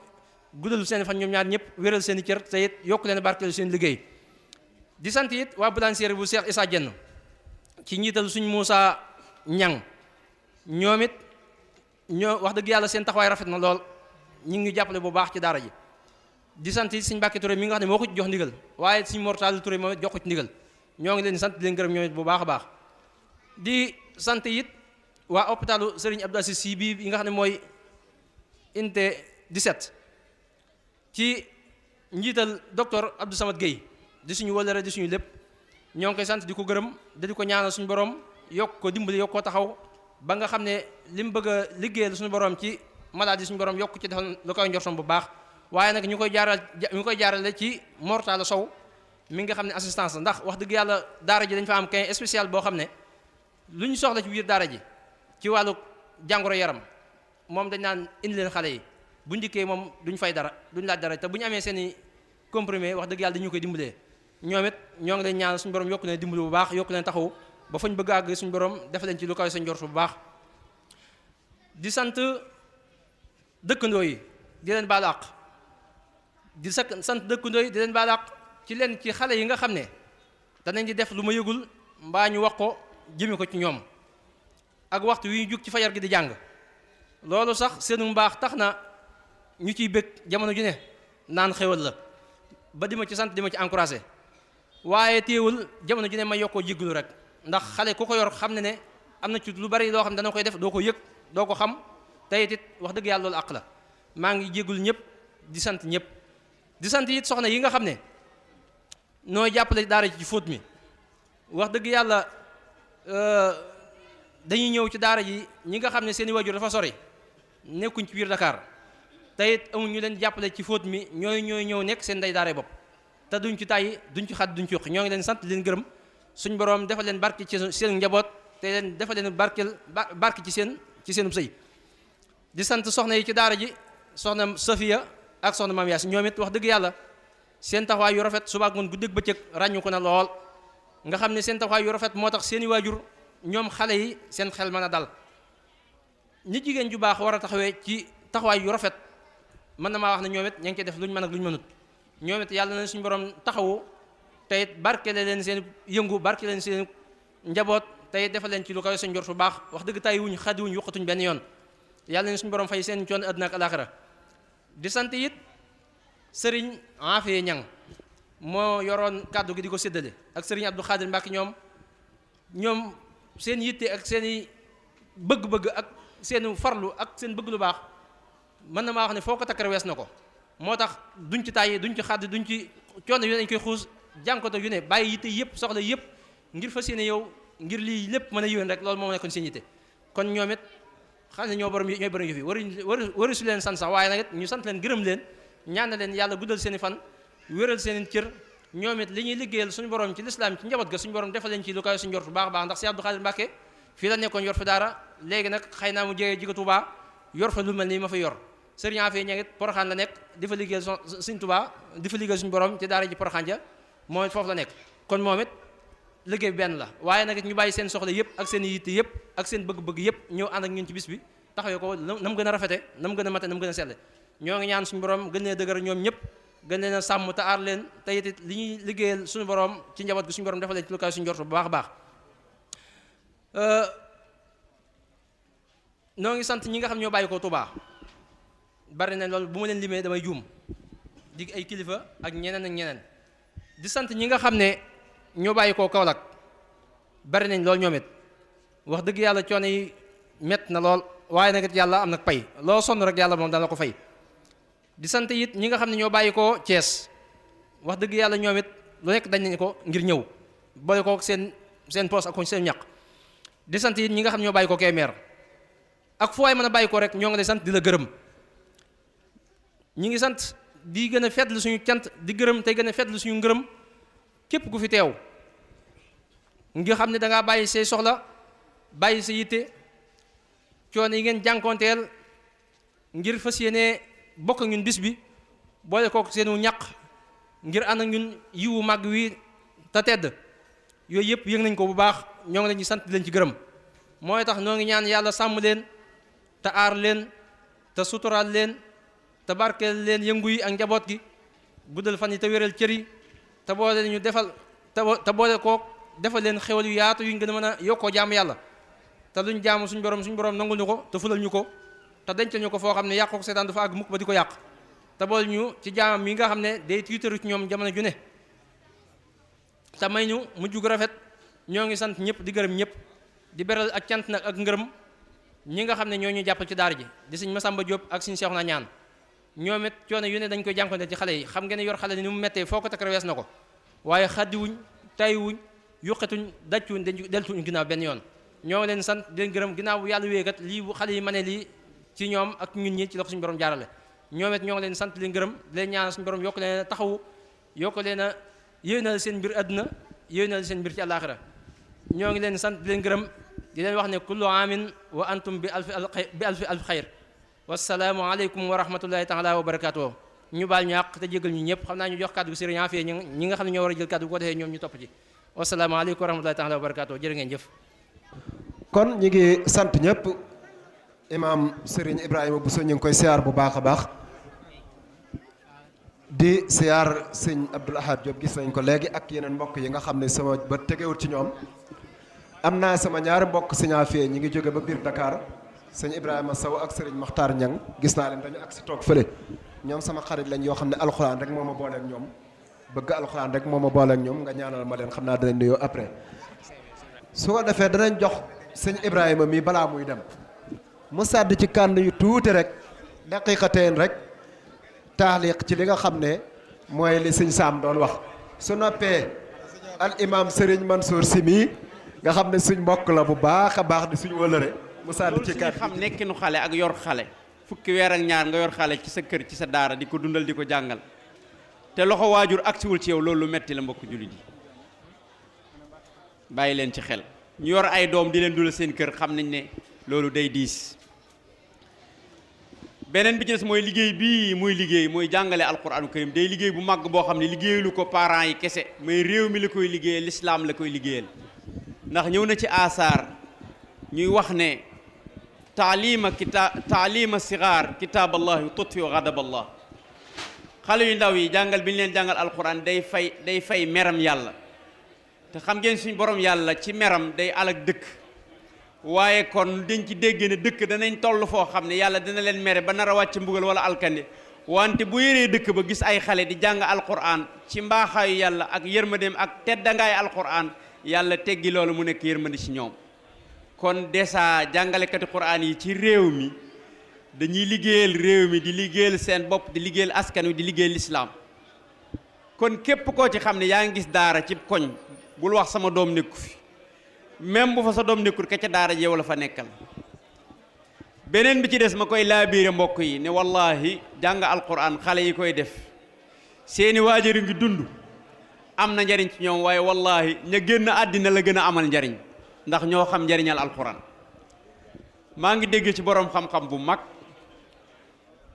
guddal seen fan ñoom ñaar ñëpp wéral seen i cër te it yokk leen barkeel seen liggéey di sant it waa boulangerie bu Cheikh Issa Dieng ci njiital suñ Moussa Ñang ñoom it ñoo wax dëgg yàlla seen taxawaay rafet na lool ñu ngi jàppale bu baax ci daara ji di sant it suñ Mbàkke Touré mi nga xam ne moo ko ci jox ndigal waaye suñ Mortal Touré moom it jox ko ci ndigal ñoo ngi leen di sant di leen gërëm ñoom it bu baax a baax di sant it waa hôpitalu Serigne Abdou Aziz Sy bii yi nga xam ne mooy unité 17 ci njiital docteur Abdou Samad Gueye di suñu wëllëre di suñu lépp ñoo ngi koy sant di ko gërëm da di ko ñaanal suñu borom yokk ko dimbali yokk ko taxaw ba nga xam ne li mu bëgg a liggéeyal suñu borom ci maladie suñu borom yokk ci defal lu koy njortam bu baax waaye nag ñu koy jaarale ci Mortala Sow mi nga xam ne assistance la ndax wax dëgg yàlla daara ji dañ fa am quin spécial boo xam ne lu ñu soxla ci biir daara ji ci wàllu jàngoro yaram moom dañ naan indi leen xale yi bu ndikkee moom duñ fay dara duñ laaj dara te bu ñu amee seen i comprimé wax dëgg yàlla dañu koy dimbalee ñoom it ñoo ngi leen ñaan suñu borom yokku leen dimbali bu baax yokku leen taxaw ba fañ bëgg a àgg suñu borom def leen ci lu kaw sa njort bu baax di sant dëkkandoo yi di leen baal àq di sant dëkkandoo yi di leen baal àq ci leen ci xale yi nga xam ne danañ di def lu ma yëgul mbaa ñu wax ko jëme ko ci ñoom ak waxtu wi ñu jug ci fajar gi di jàng loolu sax seenu mbaax tax na ñu ciy bëgg jamono ju ne naan xewal la ba di ma ci sant di ma ci encouragé waaye téewul jamono ji ne ma yokkoo jéggalu rek ndax xale ku ko yor xam ne ne am na ci lu bari loo xam ne dana koy def doo ko yëg doo ko xam tey it wax dëgg yàlla loolu àq la maa ngi jéggul ñëpp di sant ñëpp di sant it soxna yi nga xam ne nooy jàppale daara ji ci fóot mi wax dëgg yàlla dañuy ñëw ci daara ji ñi nga xam ne seeni waajur dafa sori nekkuñ ci biir Dakar te it amuñ ñu leen jàppale ci fóot mi ñooy ñëw nekk seen ndey daara bopp te duñ ci tàyyi duñ ci xat duñ ci wax ñoo ngi leen sant leen gërëm suñ borom defal leen barke ci seen njaboot te leen defal leen barke ci seenub sëy di sant soxna yi ci daara ji soxna Safiya ak soxna Maam Yaas ñoom it wax dëgg yàlla seen taxawaay yu rafet suba ak ngoon guddeeg bëccëg ràññu ko na lool nga xam ne seen taxawaay yu rafet moo tax seeni waajur ñoom xale yi seen xel mën a dal nit jigéen ju baax war a taxawee ci taxawaay yu rafet mën na maa wax ne ñoom it ña ngi koy def luñ mën ak luñ mënut ñoom it yàlla na suñu borom taxawu te it barkele leen seen yëngu barke leen seen njaboot te it defal leen ci lu kawe seen njort bu baax wax dëgg tay wuñ xadi wuñ yuqatuñ benn yoon yàlla na suñu borom fay seen coon àddina ak alaxira di sant it sëriñ Afee Ñang moo yoroon kàddu gi di ko séddale ak sëriñ Abdou Khadir Mbacke ñoom seen yitte ak seen i bëgg-bëgg ak seen farlu ak seen bëgg lu baax mën na maa wax ne foo ko takkar wees na ko moo tax duñ ci tàyyi duñ ci xàdd duñ ci coono yu ne dañ koy xuus jànkoto yu ne bàyyi yitte yëpp soxla yëpp ngir fas yéene yow ngir lii lépp mën a yéwén rek loolu moo nekkoon seen yitte kon ñoom it xam ne ñooy borom yëf yi waru su leen sant sax waaye nag it ñu sant leen gërëm leen ñaan na leen yàlla guddal seen i fan wéral seen i cër ñoom it li ñuy liggéeyal suñu borom ci lislaam ci njaboot ga suñu borom defal leen ci lu kaw suñu njort bu baax a baax ndax si Abdou Khadir Mbacke fii la nekkoon yor fa daara léegi nag xëy naa mu jege jiko Touba yor fa lu mel nii ma fa yor sëriñ Afee ña ngi Poroxaan la nekk di fa liggéeyal suñ Touba di fa liggéeyal suñu borom ci daara ji Poroxaan ja moom it foofu la nekk kon moom it liggéey benn la waaye nag ñu bàyyi seen soxla yëpp ak seen yitte yëpp ak seen bëgg-bëgg yëpp ñëw ànd ak ñun ci bis bi taxawee ko na mu gën a rafete na mu gën a mate na mu gën a selle ñoo ngi ñaan suñu borom gën leen dëgër ñoom ñëpp gën leen a sàmm te aar leen te it li ñuy liggéeyal suñu borom ci njaboot gi suñu borom defal leen ci lu kaay suñu njort bu baax a baax noo ngi sant ñi nga xam ñoo bàyyi ko Touba bari na loolu bu ma leen limee damay juum di ay kilifa ak ñeneen ak ñeneen di sant ñi nga xam ne ñoo bàyyi ko Kaolack bari nañ loolu ñoom it wax dëgg yàlla coono yi mett na lool waaye nag it yàlla am nag pay loo sonn rek yàlla moom dana ko fay di sant it ñi nga xam ne ñoo bàyyi ko Thiès wax dëgg yàlla ñoom it lu nekk dañ nañ ko ngir ñëw boole ko seen poos ak seen ñaq di sant it ñi nga xam ne ñoo bàyyi ko Kébémer ak fu waay mën a bàyyi ko rek ñoo ngi lay sant di la gërëm ñi ngi sant di gën a fetlu suñu cant di gërëm tey gën a fetlu suñu ngërëm képp ku fi teew nga xam ne dangaa bàyyi say soxla bàyyi sa yitte coono yi ngeen jànkoonteel ngir fas yéene bokk ak ñun bis bi boole kook seenu ñaq ngir ànd ak ñun yiwu màgg wi te tedd yooyu yëpp yëg nañ ko bu baax ñoo ngi leen di sant di leen ci gërëm mooy tax ñoo ngi ñaan yàlla sàmm leen te aar leen te suturaal leen te barkeel leen yëngu yi ak njaboot gi guddal fan yi te wéral cër yi te boole ñu defal te boole kook defal leen xewal yu yaatu yuñ gën a mën a yokkoo jaamu yàlla te luñ jaamu suñu borom nangul ñu ko te fulal ñu ko te dencal ñu ko foo xam ne yàq ko seetaan dafa àgg mukk ba di ko yàq te boole ñu ci jaamam yi nga xam ne day tiitaru ci ñoom jamono ju ne te may ñu mujj gu rafet ñoo ngi sant ñëpp di gërëm ñëpp di beral ak cant nag ak ngërëm ñi nga xam ne ñoo ñu jàppal ci daara ji di sëñ Masamba Diop ak sëñ Seexuna Ñaan ñoom it coono yu ne dañ koy jànkonte ci xale yi xam ngeen ne yor xale ni mu mettee foo ko takk wees na ko waaye xaddiwuñ tayiwuñ yuqetuñ dajtuñ deltuñ ginnaaw benn yoon ñoo ngi leen sant di leen gërëm ginnaaw bu yàlla wéekat lii bu xale yi mënee lii ci ñoom ak ñun ñi ci la ko suñu borom jaarale ñoom it ñoo ngi leen sant di leen gërëm di leen ñaanal suñu borom yokk leen a taxawu yokk leen a yéwénal seen mbir àdduna yéwénal seen mbir ci àllaaxira ñoo ngi leen sant di leen gërëm di leen wax ne kullu aamin wa antum bi alfi xayr wasalaamu aleykum wa rahmatullahi taala wa barakatuh ñu baal ñu àq te jégal ñu ñëpp xam naa ñu jox kàddu gi sëriñ Afee ñi nga xam ne ñoo war a jël kàddu bu ko defee ñoom ñu topp ci wasalaamu aleykum wa rahmatullahi taala wa barakatuh jërë ngeen jëf kon ñi ngi sant ñëpp imaam Serigne Ibrahima Bousso ñu ngi koy siyaar bu baax a baax di siyaar sëñ Abdoul Ahad Diop gis nañ ko léegi ak yeneen mbokk yi nga xam ne sama ba tegewut ci ñoom am naa sama ñaari mbokk sëñ Afee ñi ngi jóge ba biir Dakar sëñ Ibrahima Sow ak Serigne Makhtar Niang gis naa leen dañu ak si toog fële ñoom sama xarit lañ yoo xam ne alxuraan rek moo ma booleeg ñoom bëgg alxuraan rek moo ma boole ak ñoom nga ñaanal ma leen xam naa danañ nuyoo après su ko defee danañ jox sëñ Ibrahima mi balaa muy dem mu sàdd ci kànd yu tuuti rek daqiqateen rek taaliq ci li nga xam ne mooy li sëñ Saam doon wax su noppee al imam Serigne Mansour Sy mi nga xam ne suñ mbokk la bu baax a baax di suñ wëlëre mu sàdd ci kànd xam nekkinu xale ak yor xale fukki weer ak ñaar nga yor xale ci sa kër ci sa daara di ko dundal di ko jàngal te loxo waajur agsiwul ci yow loolu lu metti la mbokk jullit yi bàyyi leen ci xel ñu yor ay doom di leen dundal seen kër xam nañ ne loolu day diis beneen bi ci des mooy liggéey bii muy liggéey mooy jàngale alquranu karim day liggéey bu màgg boo xam ne liggéeyalu ko parents yi kese mais réew mi la koy liggéeyal l'islam la koy liggéeyal ndax ñëw na ci asaar ñuy wax ne taalima sigaar kitaab allahi tutfi wa gadab allah xale yu ndaw yi jàngal bi ñu leen jàngal alquran day fay meram yàlla te xam ngeen suñ borom yàlla ci meram day alag dëkk waaye kon dañ ci dégg ne dëkk danañ toll foo xam ne yàlla dina leen mere ba nar a wàcc mbugal wala alkande wante bu yéree dëkk ba gis ay xale di jàng alquran ci mbaaxaayu yàlla ak yërmandeem ak teddangaay alquran yàlla teggi loolu mu nekk yërmande ci ñoom kon dèjà jàngalekati quran yi ci réew mi dañuy liggéeyal réew mi di liggéeyal seen bopp di liggéeyal askan wi di liggéeyal lislaam kon képp koo ci xam ne yaa ngi gis daara ci koñ bul wax sama doom nekku fi même bu fa sa doom nekkul ka ca daara ji yow la fa nekkal beneen bi ci des ma koy laabiire mbokk yi ne wallahi jàng alquran xale yi koy def seeni waajur ngi dund am na njariñ ci ñoom waaye wallahi ña génn àddina la gën a amal njariñ ndax ñoo xam njariñal alquran maa ngi dégg ci borom xam-xam bu mag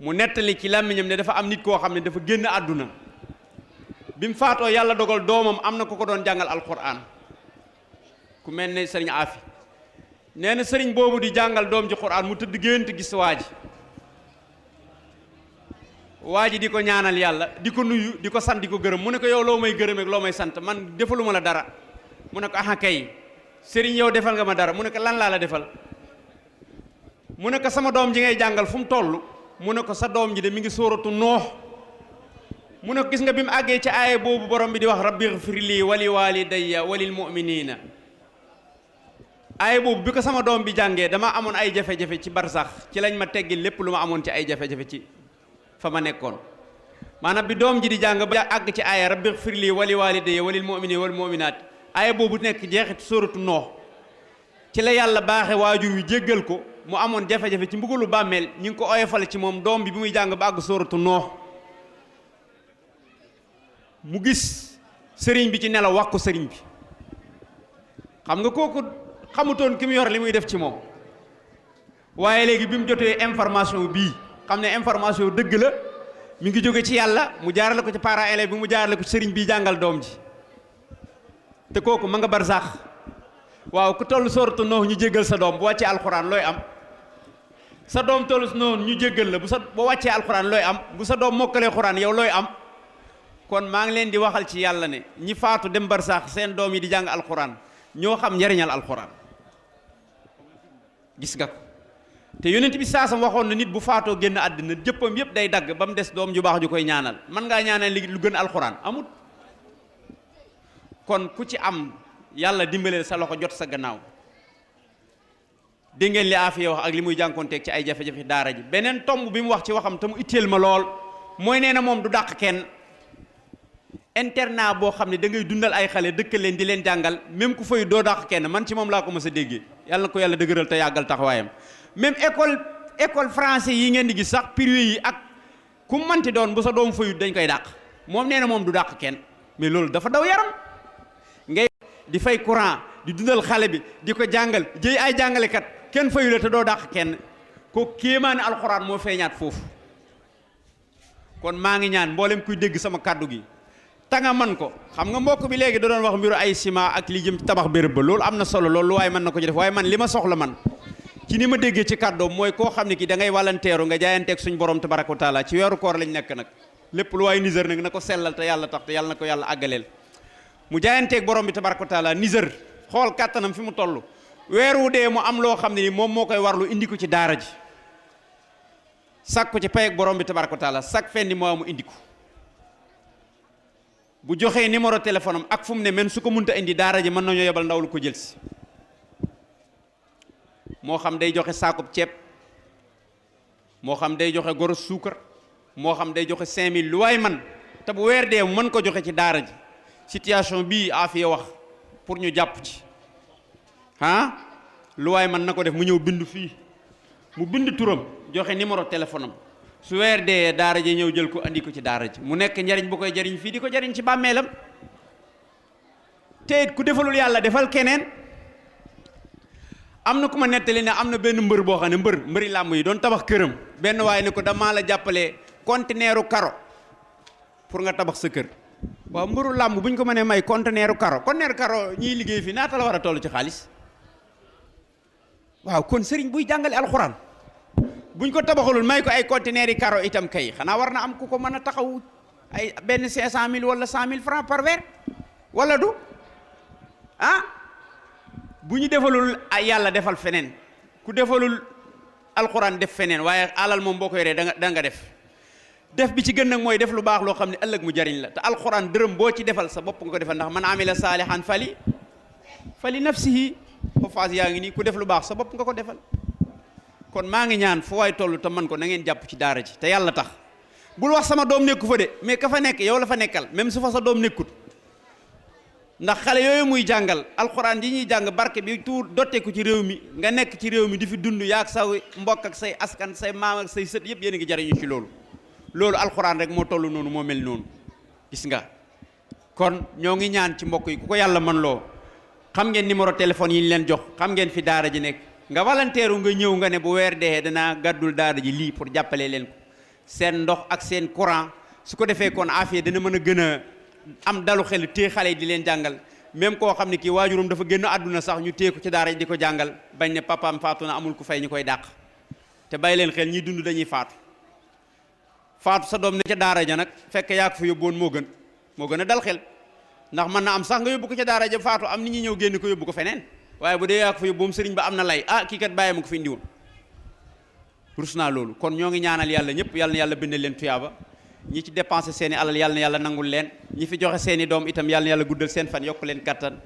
mu nettali ci làmmiñam ne dafa am nit koo xam ne dafa génn àdduna bi mu faatoo yàlla dogal doomam am na ko ko doon jàngal alquran ku mel ne sëriñ Afi nee na sëriñ boobu di jàngal doom ji quran mu tëdd gént gis waa ji di ko ñaanal yàlla di ko nuyu di ko sant di ko gërëm mu ne ko yow loo may gërëm ak loo may sant man defaluma la dara mu ne ko aha kay sëriñ yow defal nga ma dara mu ne ko lan laa la defal mu ne ko sama doom ji ngay jàngal fu mu toll mu ne ko sa doom ji de mi ngi sóoratu noox mu ne ko gis nga bi mu àggee ci aaya boobu borom bi di wax rabbi ighfir lii wali walidayya walil mu'minina aaya boobu bi ko sama doom bi jàngee dama amoon ay jafe-jafe ci barsax ci lañ ma teggil lépp lu ma amoon ci ay jafe-jafe ci fa ma nekkoon maanaam bi doom ji di jàng ba àgg ci aaya rabbi ighfir lii wali walidayya walil mu'minina wal mu'minaat aaya boobu nekk jeexit sóoratu noox ci la yàlla baaxe waajur wi jéggal ko mu amoon jafe-jafe ci mbugalu bàmmeel ñu ngi ko oyofal ci moom doom bi muy jàng ba àgg sóoratu noox mu gis sëriñ bi ci nelaw wax ko sëriñ bi xam nga kooku xamutoon ki mu yor li muy def ci moom waaye léegi bi mu jotee information bii xam ne information dëgg la mi ngi jóge ci yàlla mu jaarale ko ci parent élève bi mu jaarale ko ci sëriñ bi jàngal doom ji te kooku ma nga barsax waaw ku toll sooratu noox ñu jéggal sa doom bu wàccee alxuraan looy am sa doom toll noonu ñu jéggal la bu wàccee alxuraan looy am bu sa doom mokkalee xuraan yow looy am kon maa ngi leen di waxal ci yàlla ne ñi faatu dem barsax seen doom yi di jàng alxuraan ñoo xam njariñal alxuraan gis nga ko te yonent bi saasam waxoon na nit bu faatoo génn àddina jëppam yëpp day dagg ba mu des doom ju baax ju koy ñaanal man ngaa ñaanal li lu gën alxuraan amut kon ku ci am yàlla dimbaleel sa loxo jot sa gannaaw dégg ngeen li Afia wax ak li muy jànkoonteeg ci ay jafe-jafe daara ji beneen tomb bi mu wax ci waxam te mu itteel ma lool mooy nee na moom du dàq kenn internat boo xam ne da ngay dundal ay xale dëkkal leen di leen jàngal même ku fay doo dàq kenn man ci moom laa ko mës a déggee yàlla na ko yàlla dëgëral te yàggal taxawaayam même école français yi ngeen di gis sax privé yi ak ku manti doon bu sa doom fayut dañ koy dàq moom nee na moom du dàq kenn mais loolu dafa daw yaram ngay di fay courant di dundal xale bi di ko jàngal jëy ay jàngalekat kenn fayu la te doo dàq kenn ko kéemaane alxuraan moo feeñaat foofu kon maa ngi ñaan mboolem kuy dégg sama kàddu gi tanga man ko xam nga mbokk bi léegi da doon wax mbiru ay ciment ak li jëm ci tabax béréb ba loolu am na solo loolu waaye mën na ko ci def waaye man li ma soxla man ci ni ma déggee ci kàddoom mooy koo xam ne ki da ngay wallanteeru nga jaayanteeg suñ borom tabaraka wa taala ci weeru koor lañ nekk nag lépp lu waay Niger nag na ko sellal te yàlla tax te yàlla na ko yàlla àggaleel mu jaayanteeg borom bi tabaraka wa taala Niger xool kàttanam fi mu toll weer wu dee mu am loo xam ne ni moom moo koy warlu indi ko ci daara ji sàkk ko ci pay ak borom bi tabaraka wa taala sàkk fenn moo mu indi ko bu joxee numéro téléphone am ak fu mu ne même su ko munta indi daara ji mën nañoo yebal ndaw lu ko jël si moo xam day joxe saakub ceeb moo xam day joxe goro suukar moo xam day joxe 5000 lu waay man te bu weer dee mën ko joxe ci daara ji situation bii Afia wax pour ñu jàpp ci lu waay man na ko def mu ñëw bindu fii mu bind turam joxe numéro téléphone am su weer dee daara ji ñëw jël ko andi ko ci daara ji mu nekk njariñ bu koy jariñ fii di ko jariñ ci bàmmeelam te it ku defalul yàlla defal keneen. am na ku ma nettali ne am na benn mbër boo xam ne mbëri làmb yi doon tabax këram benn waaye ne ko damaa la jàppale conteneeru karo pour nga tabax sa kër waaw mbëru làmb bu ñu ko mënee may conteneeru karo ñiy liggéey fii naata la war a toll ci xaalis waaw kon sëriñ buy jàngale alxuraan buñ ko tabaxalul may ko ay conteneer yi karo itam kay xanaa war na am ku ko mën a taxaw ay benn 500000 wala 100000 francs par weer wala du bu ñu defalul ay yàlla defal feneen ku defalul alxuraan def feneen waaye alal moom boo ko yoree da nga def bi ci gën nag mooy def lu baax loo xam ne ëllëg mu jariñ la te alxuraan dërëm boo ci defal sa bopp nga ko defal ndax man amila saalihan fali nafsihi ba phase yaa ngi nii ku def lu baax sa bopp nga ko defal kon maa ngi ñaan fu waay toll te man ko na ngeen jàpp ci daara ji te yàlla tax bul wax sama doom nekku fa de mais ka fa nekk yow la fa nekkal même su fa sa doom nekkut ndax xale yooyu muy jàngal alxuraan yi ñuy jàng barke bi tuur dotteeku ci réew mi nga nekk ci réew mi di fi dund yaag sa mbokk ak say askan say maam ak say sët yëpp yéen a ngi jariñu ci loolu alxuraan rek moo toll noonu moo mel noonu gis nga kon ñoo ngi ñaan ci mbokk yi ku ko yàlla mën loo xam ngeen numéro téléphone yi ñu leen jox xam ngeen fi daara ji nekk nga volontaire nga ñëw nga ne bu weer dee danaa gàddul daara ji lii pour jàppale leen ko seen ndox ak seen courant su ko defee kon Afia dana mën a gën a am dalu xel téye xale yi di leen jàngal même koo xam ne kii waajuram dafa génn àdduna sax ñu téye ko ci daara ji di ko jàngal bañ ne papaam faatu na amul ku fay ñu koy dàq te bàyyi leen xel ñiy dund dañuy faatu sa doom ne ca daara ja nag fekk yaa ko fa yóbbuwoon moo gën a dal xel ndax mën na am sax nga yóbbu ko ca daara ja faatu am nit ñi ñëw génn ko yóbbu ko feneen waaye bu dee yaa ko fa yóbbu moom sëriñ ba am na lay kii kat bàyyi ma ko fi indiwoon rus naa loolu kon ñoo ngi ñaanal yàlla ñëpp yàlla na yàlla bindal leen tuyaaba ñi ci dépensé seeni alal yàlla na yàlla nangul leen ñi fi joxe seeni doom itam yàlla na yàlla guddal seen fan yokk leen kattan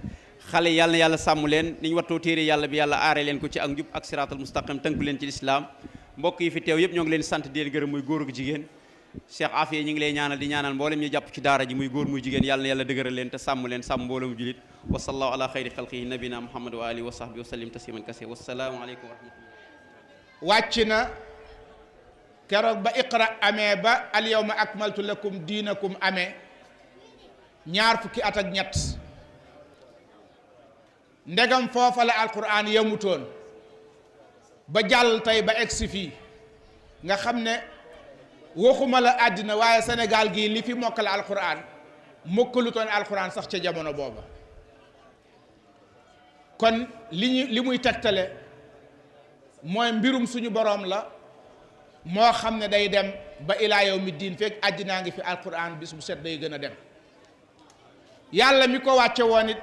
xale yàlla na yàlla sàmm leen niñ wattoo téere yàlla bi yàlla aare leen ko ci ak njub ak siraatal mustaqim tënku leen ci lislaam mbokk yi fi teew yëpp ñoo ngi leen sant di leen gërëm muy góor ak jigéen Cheikh Afia ñi ngi lay ñaanal di ñaanal mboolem ñu jàpp ci daara ji muy góor muy jigéen yàlla na yàlla dëgëral leen te sàmm leen sàmm mboolem julit wa sallallahu ala xayri xalqihi nabina muhammad wa alihi wa sahbihi wa sallim tasliman kasiran wassalaamu aleykum wa rahmatullah wàcc na keroog ba iqra amee ba al yawma akmaltu lakum diinakum amee ñaar fukki at ak ñett ndegam foofa la alquran yemutoon ba jàll tey ba egsi fii nga xam ne waxuma la àddina waaye Sénégal gii li fi mokkal alquran mokkalutoon alquran sax ca jamono booba kon li muy tegtale mooy mbirum suñu boroom la moo xam ne day dem ba ilaa yawmi diin fekk àddinaa ngi fi alquran bis bu set day gën a dem yàlla mi ko wàcce woon it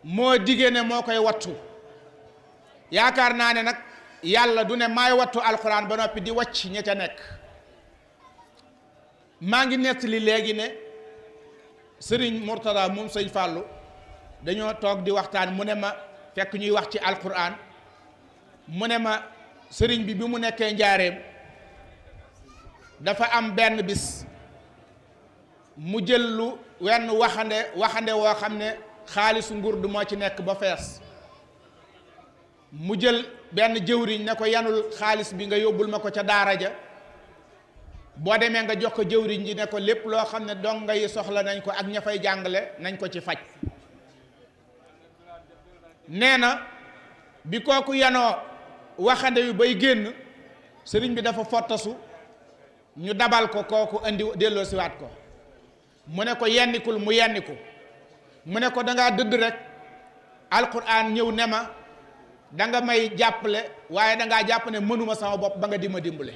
moo digée ne moo koy wattu yaakaar naa ne nag yàlla du ne maay wattu alquran ba noppi di wàcc ña ca nekk maa ngi nettali léegi ne sëriñ Murtada moom sëñ Fàllu dañoo toog di waxtaan mu ne ma fekk ñuy wax ci alquran mu ne ma sëriñ bi mu nekkee njaareem dafa am benn bis mu jël lu wenn waxande woo xam ne xaalisu ngurdu moo ci nekk ba fees mu jël benn jëwriñ ne ko yanul xaalis bi nga yóbbul ma ko ca daara ja boo demee nga jox ko jëwriñ ji ne ko lépp loo xam ne donga yi soxla nañ ko ak ña fay jàngale nañ ko ci faj nee na bi kooku yanoo waxande yu bay génn sëriñ bi dafa fottasu ñu dabal ko kooku indi delloo siwaat ko mu ne ko yennikul mu yenniku mu ne ko dangaa dëdd rek alquran ñëw ne ma danga may jàppale waaye dangaa jàpp ne mënuma sama bopp ba nga di ma dimbale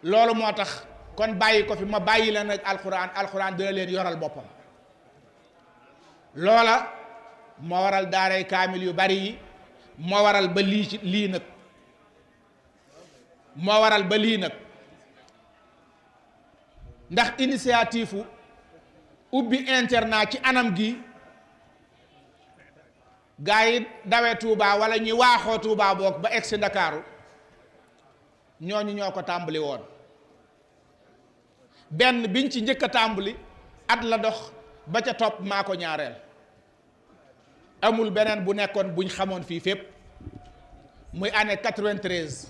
loolu moo tax kon bàyyi ko fi ma bàyyi leen ak alquran dina leen yoral boppam loola moo waral daaray kaamil yu bari yi moo waral ba lii nag moo waral ba lii nag ndax initiative ubbi internat ci anam gi gaa yi dawe Touba wala ñuy waaxoo Touba boog ba egsi Ndakaaru ñooñu ñoo ko tàmbali woon benn biñ ci njëkk a tàmbali at la dox ba ca topp maa ko ñaareel amul beneen bu nekkoon buñ xamoon fii fépp muy année 93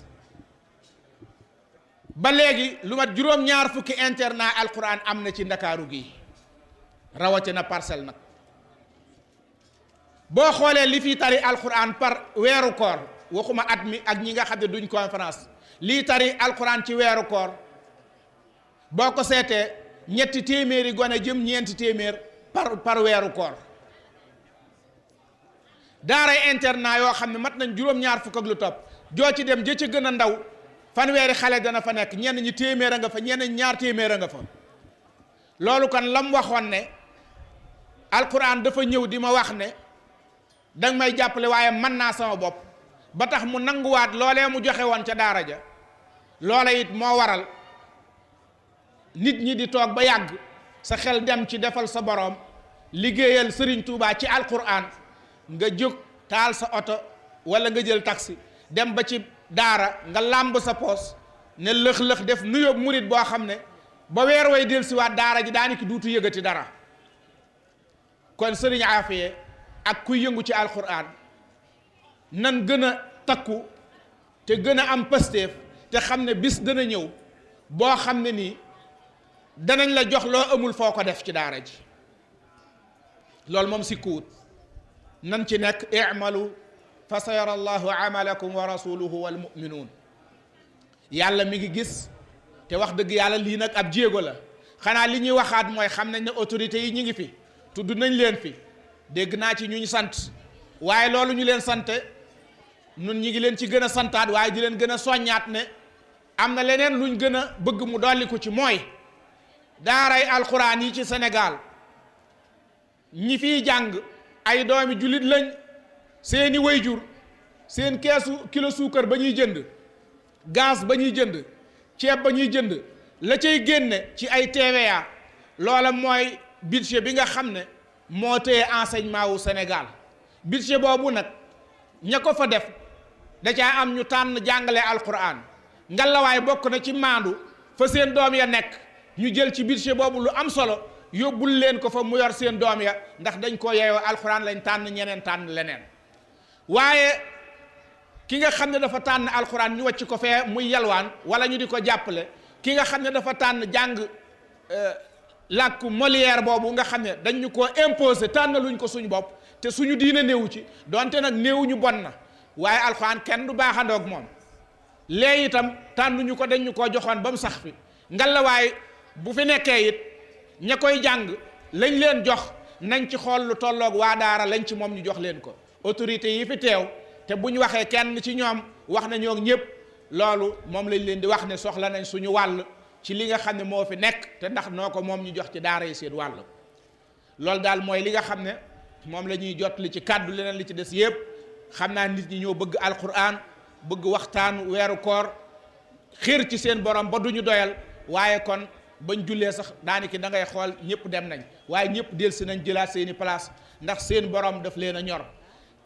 ba léegi lu mat juróom-ñaar fukki internat alquran am na ci Ndakaaru gi rawatina Parcelles nag boo xoolee li fi tari alquran par weeru koor waxuma at mi ak ñi nga xam ne duñ conférence lii tari alquran ci weeru koor boo ko seetee ñetti téeméeri gone jëm ñeenti téeméer par weeru koor daaray internat yoo xam ne mat nañ juróom-ñaar fukk ak lu topp joo ci dem jë ca gën a ndaw fanweeri xale dana fa nekk ñenn ñi téeméer a nga fa ñenn ñi ñaar téeméer a nga fa loolu kon lam waxoon ne alquran dafa ñëw di ma wax ne danga may jàppale waaye mën naa sama bopp ba tax mu nanguwaat loolee mu joxe woon ca daara ja loola it moo waral nit ñi di toog ba yàgg sa xel dem ci defal sa boroom liggéeyal Serigne Touba ci alquran nga jóg taal sa oto wala nga jël taxi dem ba ci daara nga làmb sa poos ne lëx-lëx def nuyoo murit boo xam ne ba weer way del si waat daara ji daaniki duutu yëgati dara kon Serigne Afia ak kuy yëngu ci alquran nan gën a takku te gën a am pasteef te xam ne bis dana ñëw boo xam ne nii danañ la jox loo amul foo ko def ci daara ji loolu moom si kuut nan ci nekk i'malu fa sayara allahu amalakum wa rasuluhu wal muminuun yàlla mi ngi gis te wax dëgg yàlla lii nag ab jéego la xanaa li ñuy waxaat mooy xam nañ ne autorités yi ñu ngi fi tudd nañ leen fi dégg naa ci ñu ñu sant waaye loolu ñu leen sante nun ñi ngi leen ci gën a santaat waaye di leen gën a soññaat ne am na leneen luñ gën a bëgg mu dolli ko ci mooy daaray alquran yi ci Sénégal ñi fiy jàng ay doomi jullit lañ seeni wayjur seen keesu kilo suukar ba ñuy jënd gaz ba ñuy jënd ceeb ba ñuy jënd la cay génne ci ay TVA loola mooy budget bi nga xam ne moo téye enseignement wu Sénégal budget boobu nag ña ko fa def da caa am ñu tànn jàngale alquran ngalawaay bokk na ci maandu fa seen doom ya nekk ñu jël ci budget boobu lu am solo yóbbul leen ko fa mu yor seen doom ya ndax dañ ko yeeyoo alquran lañ tànn ñeneen tànn leneen waaye ki nga xam ne dafa tànn alquran ñu wàcc ko fee muy yalwaan wala ñu di ko jàppale ki nga xam ne dafa tànn jàng làkku Molière boobu nga xam ne dañ ñu koo imposé tànn luñ ko suñ bopp te suñu diine néewu ci donte nag néewuñu bon na waaye alquran kenn du baaxandoog moom léegi itam tànnuñu ko dañ ñu koo joxoon ba mu sax fi ngalawaay bu fi nekkee it ña koy jàng lañ leen jox nañ ci xool lu tolloog waa daara lañ ci moom ñu jox leen ko autorité yi fi teew te bu ñu waxee kenn ci ñoom wax na ñoo ñëpp loolu moom lañ leen di wax ne soxla nañ suñu wàll ci li nga xam ne moo fi nekk te ndax noo ko moom ñu jox ci daara yi seen wàll loolu daal mooy li nga xam ne moom la ñuy jot li ci kàddu leneen li ci des yëpp xam naa nit ñi ñoo bëgg alquran bëgg waxtaan weeru koor xiir ci seen borom ba duñu doyal waaye kon bañ jullee sax daanaka da ngay xool ñëpp dem nañ waaye ñëpp dellusi nañ jëlaat seeni place ndax seen borom daf leen a ñor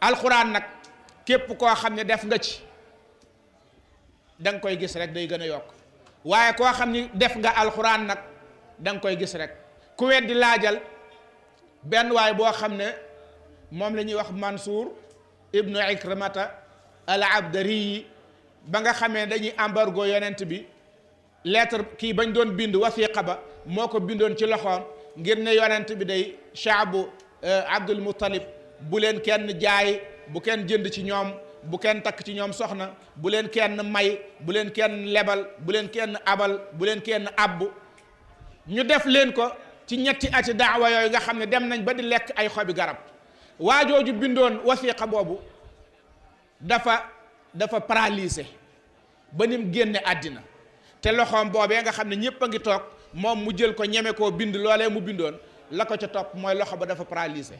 alquran nag képp koo xam ne def nga ci da nga koy gis rek day gën a yokk waaye koo xam ni def nga alquran nag da nga koy gis rek ku weddi laajal benn waay boo xam ne moom la ñuy wax Mansour ibnu Ikrimata al Abdari ba nga xamee dañuy embargo yonent bi lettre kii bañ doon bind wasiqa ba moo ko bindoon ci loxoom ngir ne yonent bi day shaabu Abdul Muttalib bu leen kenn jaay bu kenn jënd ci ñoom bu kenn takk ci ñoom soxna bu leen kenn may bu leen kenn lebal bu leen kenn abal bu leen kenn abbu ñu def leen ko ci ñetti ati daawa yooyu nga xam ne dem nañ ba di lekk ay xobi garab waajooju bindoon wasiqa boobu dafa paralysé ba nim génne àddina te loxoom boobee nga xam ne ñëpp a ngi toog moom mu jël ko ñeme koo bind loolee mu bindoon la ko ca topp mooy loxo ba dafa paralysé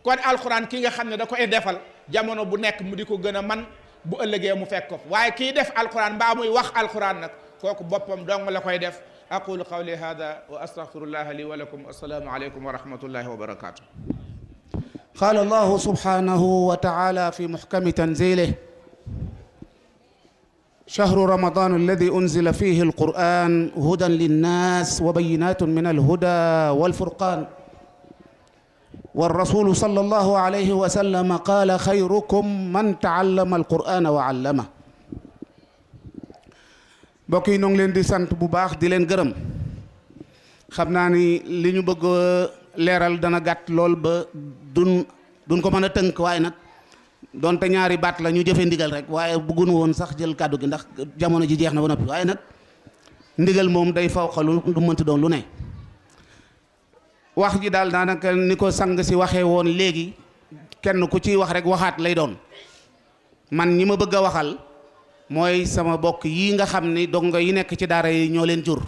kon alxuraan ki nga xam ne da koy defal jamono bu nekk mu di ko gën a man bu ëllëgee mu fekk ko waaye kii def alxuraan mbaa muy wax alxuraan nag kooku boppam dong la koy def aqulu qawli hada wa astaghfirullaha li wa lakum. assalaamu aleykum wa rahmatullahi wa barakatuh. قال الله سبحانه وتعالى في محكم تنزيله: شهر رمضان الذي أنزل فيه القرآن هدى للناس وبينات من الهدى والفرقان والرسول صلى الله عليه وسلم قال: خيركم من تعلم القرآن وعلمه. mbokk yi ñoo ngi leen di sant bu baax di leen gërëm. xam naa ni li ñu bëgg leeral dana gàtt lool ba duñ ko mën a tënk, waaye nag donte ñaari baat la ñu jëfe ndigal rek, waaye bëgguñu woon sax jël kàddu gi ndax jamono ji jeex na ba noppi. waaye nag ndigal moom day fawqa lu mënti doon lu ne. wax ji daal daanaka ni ko sang si waxee woon léegi, kenn ku ciy wax rek waxaat lay doon. man ñi ma bëgg a waxal mooy sama bokk yi nga xam ni dongo yi nekk ci daara yi ñoo leen jur.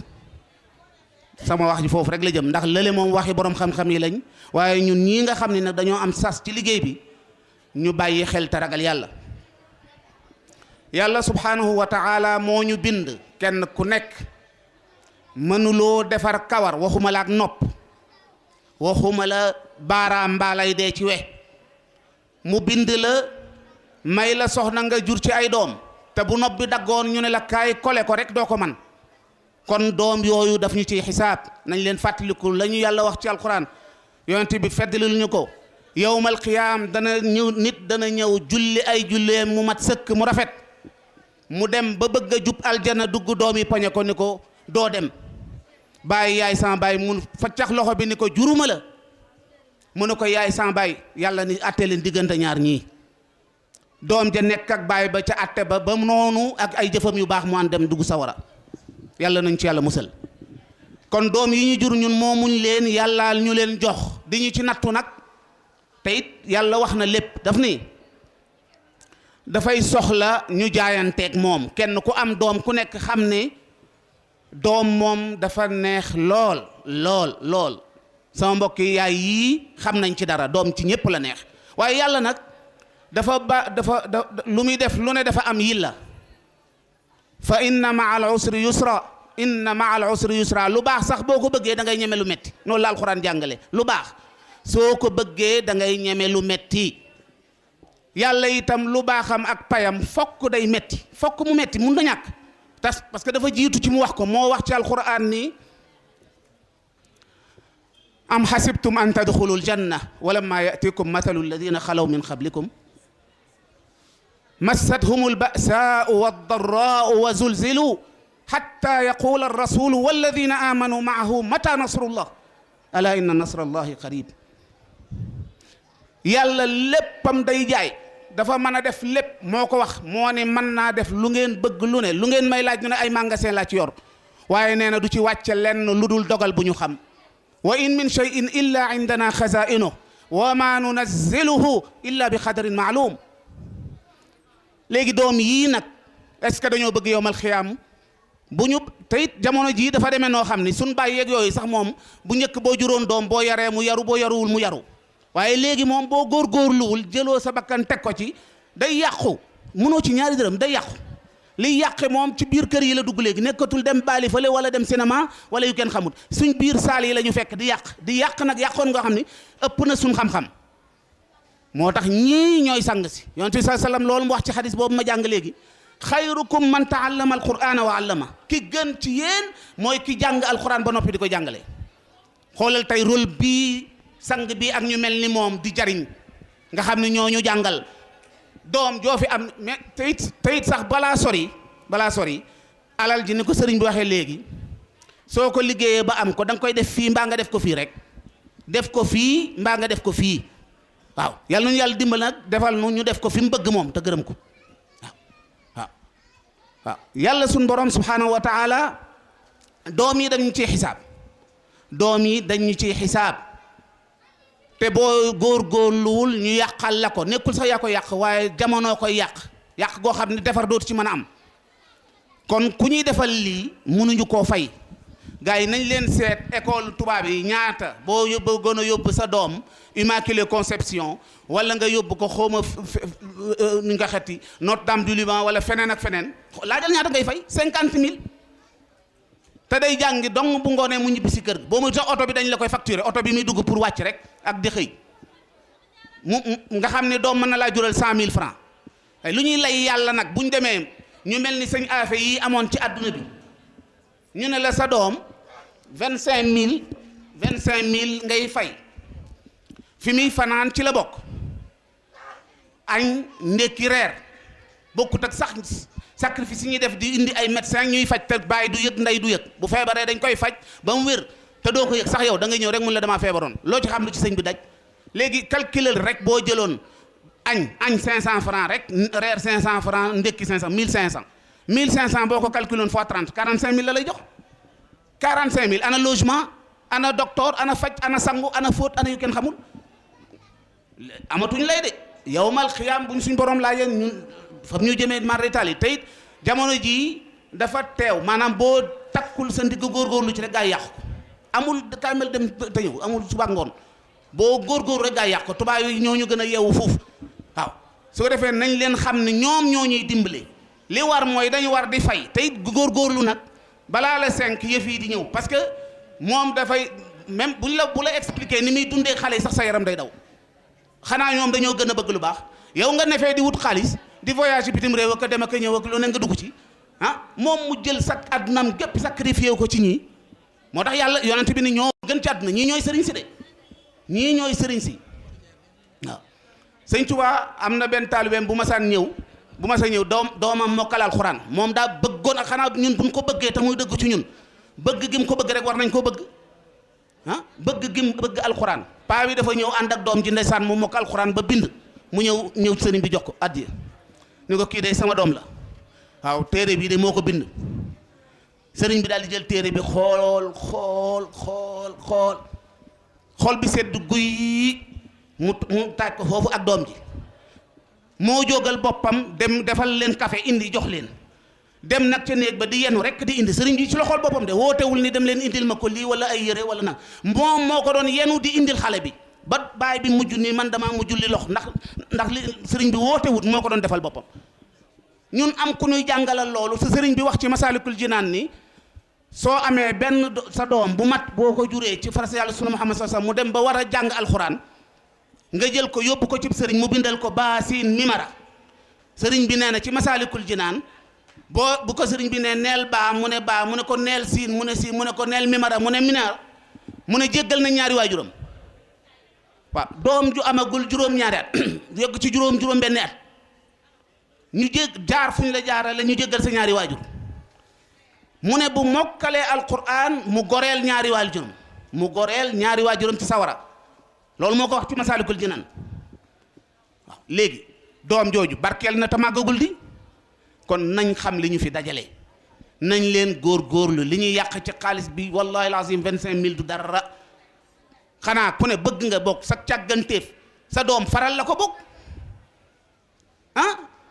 sama wax ji foofu rek la jëm, ndax lële moom waxi borom xam-xam yi lañ, waaye ñun ñii nga xam ne nag dañoo am sas ci liggéey bi ñu bàyyi xel te ragal yàlla. yàlla subhanahu wa ta'ala moo ñu bind kenn ku nekk mënuloo defar kawar, waxuma la ak nopp, waxuma la baaraam mbaa lay dee ci we. mu bind la may la soxna nga jur ci ay doom, te bu nopp bi daggoon ñu ne la kaay kole ko rek doo ko man. kon doom yooyu daf ñu ci xisaab. nañ leen fàttaliku la ñu yàlla wax ci alquran, yonent bi feddlil ñu ko. yowmal qiyaam dana ñëw, nit dana ñëw julli ay julleem mu mat sëkk mu rafet, mu dem ba bëgg a jub aljana, dugg doom yi poñe ko ni ko doo dem. bàyyi yaay sama baay mun faccax loxo bi ni ko juruma la, mu ne ko yaay sama baay, yàlla ni atte leen diggante ñaar ñii. doom ja nekk ak baay ba ca atte ba ba noonu ak ay jëfam yu baax mu an dem dugg sawara. yàlla nañ ci yàlla musal. kon doom yi ñu jur ñun moomuñ leen, yàlla ñu leen jox di ñu ci nattu nag. te it yàlla wax na lépp, daf ni dafay soxla ñu jaayanteeg moom. kenn ku am doom ku nekk xam ne doom moom dafa neex lool lool lool. sama mbokk yi yaay yii xam nañ ci dara, doom ci ñépp la neex. waaye yàlla nag dafa lu muy def lu ne dafa am yilla. fa inna maa al usri yusra, inna maa al usri yusra. lu baax sax boo ko bëggee da ngay ñeme lu metti. noonu la alxuraan jàngale. lu baax soo ko bëggee da ngay ñeme lu metti. yàlla itam lu baaxam ak payam fokk day metti, fokk mu metti, mun da ñàkk. parce que dafa jiitu ci mu wax ko, moo wax ci alxuraan ni am xasibtum an tadxulul janna walamma yatikum mathalu alladina xalaw min qablikum massathum alba'saau waddarraau wa zulzilu xatta yaqula arrasulu walladina amanu maahu mata nasrullah ala inna nasrallahi qarib. yàlla léppam day jaay, dafa mën a def lépp, moo ko wax. moo ne mën naa def lu ngeen bëgg lu ne, lu ngeen may laaj ñu ne ay magasin laa ci yor, waaye nee na du ci wàcce lenn lu dul dogal bu ñu xam. wa in min shay'in illa indana xazainuhu wa ma nunazziluhu illa bi qadarin maalum. léegi doom yii nag est-ce que dañoo bëgg yowmal xiyaam bu ñu te it jamono jii dafa demee noo xam ni suñ bàyyi yeeg yooyu sax moom bu njëkk boo juróon doom boo yaree mu yaru, boo yaruwul mu yaru. waaye léegi moom boo góorgóorluwul jëloo sa bakkan teg ko ci day yàqu. mënoo ci ñaari dërëm day yàqu. liy yàqe moom ci biir kër yi la dugg léegi, nekkatul dem baali fële wala dem cinéma wala yu kenn xamut. suñ biir saal yi la ñu fekk di yàq nag yàqoon nga xam ni ëpp na suñ xam-xam. moo tax ñii ñooy sang si. yonent bi sallallahu alayhi wasallam loolu mu wax ci xadis boobu ma jàng léegi, xayrukum man taallama alqur'ana wa allama. ki gën ci yéen mooy ki jàng alquran ba noppi di ko jàngale. xoolal tey rôle bii sang bi ak ñu mel ni moom di jariñ, nga xam ne ñoo ñu jàngal. doom joo fi am mais teyit sax balaa sori alal ji ni ko sëriñ bi waxee léegi, soo ko liggéeyee ba am ko da nga koy def fii mbaa nga def ko fii rek, def ko fii mbaa nga def ko fii. waaw yàlla nañu yàlla dimbal nag defal nu ñu def ko fi mu bëgg moom te gërëm ko. waaw yàlla suñ borom subhanahu wa taala doom yi dañu ciy xisaab. doom yi dañu ciy xisaab. te boo góorgóorluwul ñu yàqal la ko. nekkul sax yaa ko yàq, waaye jamono koy yàq goo xam ne defar dootu ci mën a am. kon ku ñuy defal lii mënuñu koo fay. gars yi nañ leen seet école tubaab yi ñaata boo bëggoon a yóbbu sa doom Immaculée Conception wala nga yóbbu ko xawma nu nga xetti Notre-Dame du Liban wala feneen ak feneen, laajal ñaata ngay fay 50 000. te day jàngi dong bu ngoonee mu ñibbi si kër gi boo muy sax oto bi dañ la koy facturer oto bi muy dugg pour wàcc rek ak di xëy mu nga xam ne doom mën na laa jural 100 000 francs lu ñuy lay yàlla nag bu ñu demee ñu mel ni sëñ affaire yi amoon ci àdduna bi ñu ne la sa doom 25000 ngay fay fi muy fanaan ci la bokk añ ndekki reer bokkut ak sax sacrifice yi ñuy def di indi ay médecin ñuy faj te bàyyi du yëg ndey du yëg bu feebaree dañ koy faj ba mu wér te doo ko yëg sax yow da ngay ñëw rek mun la damaa feebaroon loo ci xam lu ci sëñ bi daj léegi calculer rek boo jëloon añ 500 francs rek reer 500 francs ndekki 500 1500 boo ko calculoon fois 30 45000 la lay jox 45000 ana logement ana docteur ana faj ana sangu ana fóot ana yu kenn xamul amatuñ lay de yawmal xiyaam buñ suñ borom laajee ñun fam ñu jëmee marital yi te it jamono jii dafa teew maanaam boo takkul sa ndigg góorgóorlu ci rek gaa yàqu ko amul kaamel dem te ñëw amul suba ngoon boo góorgóorlu rek gaa yàqu ko tubaab yi ñoo ñu gën a yeewu foofu waaw su ko defee nañ leen xam ne ñoom ñoo ñuy dimbale li war mooy dañu war di fay te it góorgóorlu nag balaa la 5 yëf yi di ñëw parce que moom dafay même bu la expliquer ni muy dundee xale yi sax sa yaram day daw xanaa ñoom dañoo gën a bëgg lu baax yow nga ne fee di wut xaalis di voyage bitim réew ak dem ak ñëw ak lu ne nga dugg ci moom mu jël sak addunaam gépp sacrifié ko ci ñii moo tax yàlla yonent bi ni ñoo gën ci àdduna ñii ñooy sëriñ si de ñii ñooy sëriñ si waaw sëñ Tuubaa am na benn taalibeem bu ma sa ñëw doomam mokkal alxuraan moom daa bëggoon ak xanaa ñun buñ ko bëggee te muy dëgg ci ñun bëgg gi mu ko bëgg rek war nañ koo bëgg bëgg gi mu bëgg alxuraan paa bi dafa ñëw ànd ak doom ji ndeysaan mu mokk alxuraan ba bind mu ñëw sëriñ bi jox ko addiya ni ko kii day sama doom la waaw téere bi de moo ko bind sëriñ bi daal di jël téere bi xool bi sedd guy mu taaj ko foofu ak doom ji moo jógal boppam dem defal leen café indi jox leen dem nag ca néeg ba di yenu rek di indi sëriñ bi ci loxol boppam de wootewul ni dem leen indil ma ko lii wala ay yére wala nag moom moo ko doon yenu di indil xale bi ba baay bi mujj ni man damaa mujj li lox ndax li sëriñ bi wootewut moo ko doon defal boppam ñun am ku ñuy jàngalal loolu sa sëriñ bi wax ci Masaalikul Jinaan ni soo amee benn sa doom bu mat boo ko juree ci farasa yàlla sunu Muhammad sallallahu alayhi wasallam mu dem ba war a jàng alxuraan nga jël ko yóbbu ko ci sëriñ mu bindal ko baasin mimara sëriñ bi nee na ci Masaalikul Jinaan bu ko sëriñ bi ne neel baa mu ne ko neel siin mu ne siin mu ne ko neel mimara mu ne minara mu ne jéggal na ñaari waajuram waaw doom ju amagul juróom-ñaari at yegg ci juróom benn at ñu jaar fu ñu la jaarale ñu jéggal sa ñaari waajur mu ne bu mokkalee alquran mu goreel ñaari waajuram ci sawara loolu moo ko wax ci Masaalikul Jinaan waaw léegi doom jooju barkeel na te màggagul di kon nañ xam li ñu fi dajale nañ leen góorgóorlu li ñuy yàq ci xaalis bi wallahi lazim 25000 du dara xanaa ku ne bëgg nga bokk sa càgganteef sa doom faral la ko bokk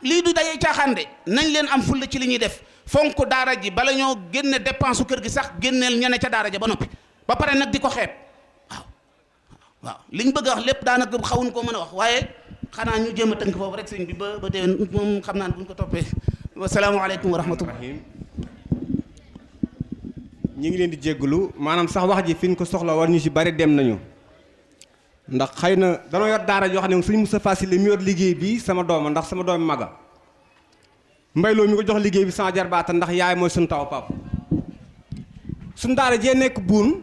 lii du dayee caaxaan de nañ leen am fulla ci li ñuy def fonk daara ji bala ñoo génne dépense su kër gi sax génneel ñene ca daara ja ba noppi ba pare nag di ko xeeb waaw liñ bëgg a wax lépp daanaka xawuñ ko mën a wax waaye xanaa ñu jéem a tënk foofu rek sëñ bi ba déwén moom xam naa ne buñ ko toppee wasalaamaaleykum wa rahmatullah ñi ngi leen di jéggalu maanaam sax wax ji fi ñu ko soxla war ñu ci bari dem nañu ndax xëy na danoo yor daara yoo xam ne sëñ Moustapha Sylla mi yor liggéey bi sama dooma ndax sama doomi maga mbayloo mi ko jox liggéey bi sama jarbaata ndax yaay mooy suñu taw pap suñu daara jee nekk buun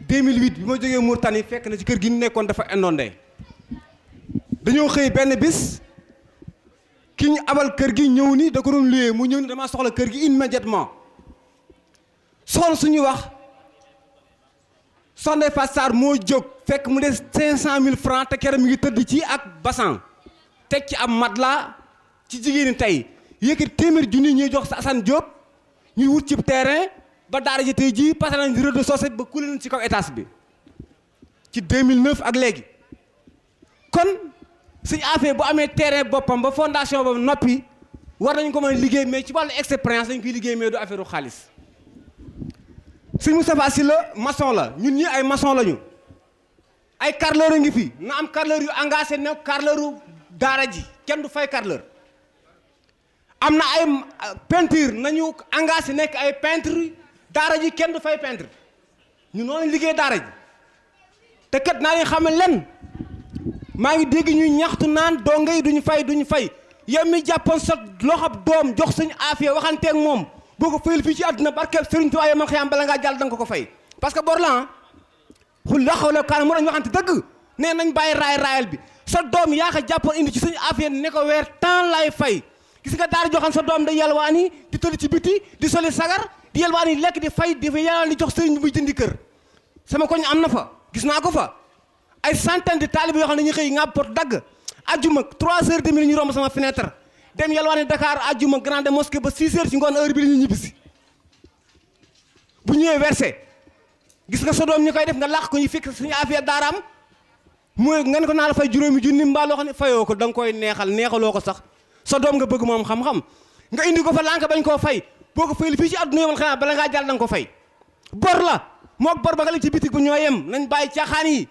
2008 bi ma jógee Mourtani fekk na ci kër gi ñu nekkoon dafa inondé dañoo xëy benn bis ki ñu abal kër gi ñëw ni da ko doon luyee mu ñëw ni damaa soxla kër gi immédiatement soxla suñuy wax soxna Fatou Sarr moo jóg fekk mu des 500000 francs te keroog mi ngi tëdd ci ak bassan teg ci am matelas ci jigéen ñi tey yëkkati téeméer junni ñuy jox sa Assane Diop ñuy wut ci terrain ba daara ji tey jii passé nañ rez-de-chaussée ba kule nañ ci kaw étage bi ci 2009 ak léegi kon suñu affaire bu amee terrain boppam ba fondation boobu noppi war nañ ko mën a liggéey mais ci wàllu expérience dañ koy liggéey mais du affaire u xaalis sëñ Moustapha Sylla maçon la ñun ñi ay maçon lañu ay carreleur a ngi fi na am carreleur yu engagé ne carreleuru daara ji kenn du fay carreleur am na ay peinture nañu engagé nekk ay peintre daara ji kenn du fay peintre ñu noonu liggéey daara ji te kat naa leen xamal len maa ngi dégg ñuy ñaxtu naan donga yi duñu fay yow mi jàppoon sa loxob doom jox suñu aafiya waxanteeg moom boo ko fayal fii ci àdduna barke Sëriñ Tuubaa man xëyam bala ngaa jàll da nga ko fay parce que bor la xul la xaw la kaan mu dañ waxante dëgg nee nañ bàyyi raayal bi sa doom yaa ko jàppoon indi ci suñu aafiya ne ko weer temps lay fay gis nga daara joxan sa doom da yalwaani di tëdd ci biti di soli sagar di yalwaani lekk di fay di fa yalwaan di jox sëriñ bi muy jëndi kër sama koñ am na fa gis naa ko fa ay centaine de taalibe yoo xam ne dañuy xëy nga pot dagg ajjuma 3h30 ñu romb sama fenêtre dem yalwaani Dakar ajjuma grande mosquée ba 6h ci ngoon heure bi la ñuy ñibbisi bu ñëwee versé gis nga sa doom ñu koy def nga làq ko ñu fekk suñu affaire daaraam mooy nga ne ko naa la fay juróomi junni mbaa loo xam ne fayoo ko da nga koy neexaloo ko sax sa doom nga bëgg moom xam-xam nga indi ko fa lànk bañ koo fay boo ko fayli fii ci àdduna yomal xanaa bala ngaa jàll da nga ko fay bor la mook bor ba nga la ci bitig bu ñoo yem nañ bàyyi caaxaan yi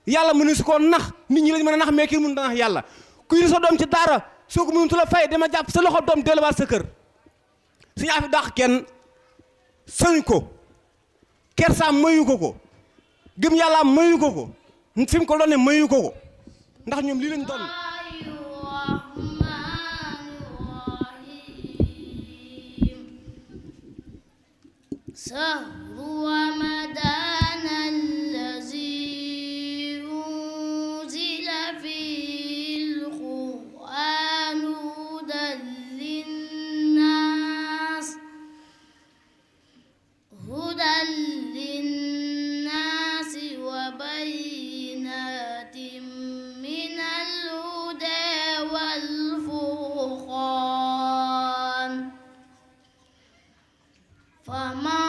yàlla mënu si koo nax nit ñi lañ mën a nax mais kii mënu nax yàlla ku indi sa doom ci daara soo ko mënutu la fay dama jàpp sa loxo doom delluwaat sa kër suñu affaire dàq kenn sañ ko kersaam mayu ko gëm yàlla mayu ko fi mu ko doon ne mayu ko ndax ñoom lii lañ doon شهر رمضان الذي أنزل فيه القرآن هدى للناس وبينات من الهدى والفرقان فمن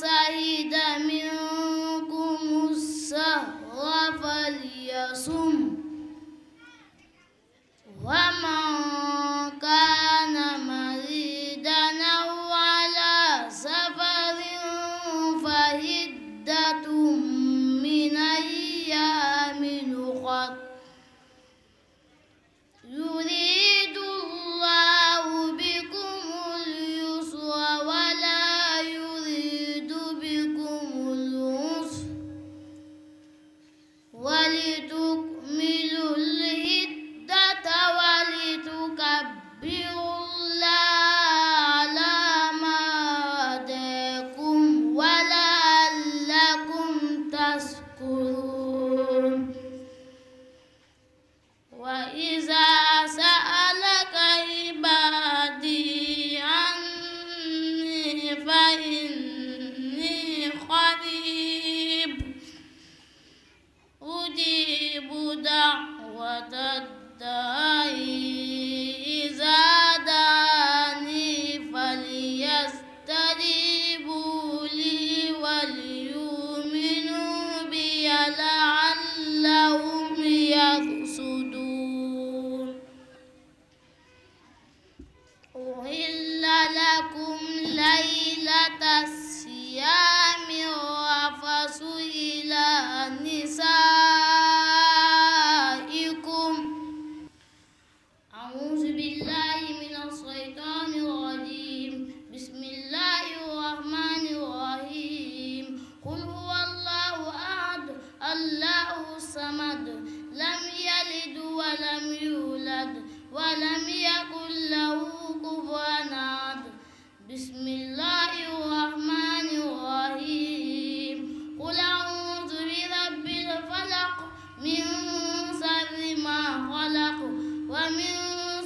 شهد منكم الشهر فليصم ومن كان مريضا أو على سفر فعدة من أيام أخر يريد الله بكم اليسر ولا يريد بكم العسر ولتكملوا العدة ولتكبروا الله على ما هداكم ولعلكم تشكرون وإذا سألك عبادي عني فإني قريب أجيب دعوة الداعي إذا دعاني فليستجيبوا لي وليؤمنوا بي لعلهم يرشدون أحل لكم ليلة الصيام الرفث إلى نسائكم أعوذ بالله من الشيطان الرجيم بسم الله الرحمن الرحيم قل هو الله أحد الله الصمد لم يلد ولم يولد ولم يكن له كفوا أحد بسم الله الرحمن الرحيم قل أعوذ برب الفلق من شر ما خلق ومن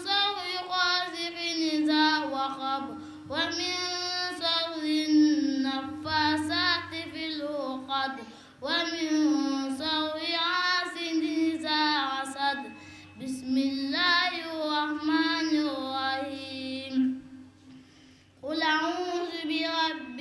شر غاسق إذا وقب ومن شر النفاثات في العقد ومن شر حاسد إذا حسد بسم الله الرحمن الرحيم قل أعوذ برب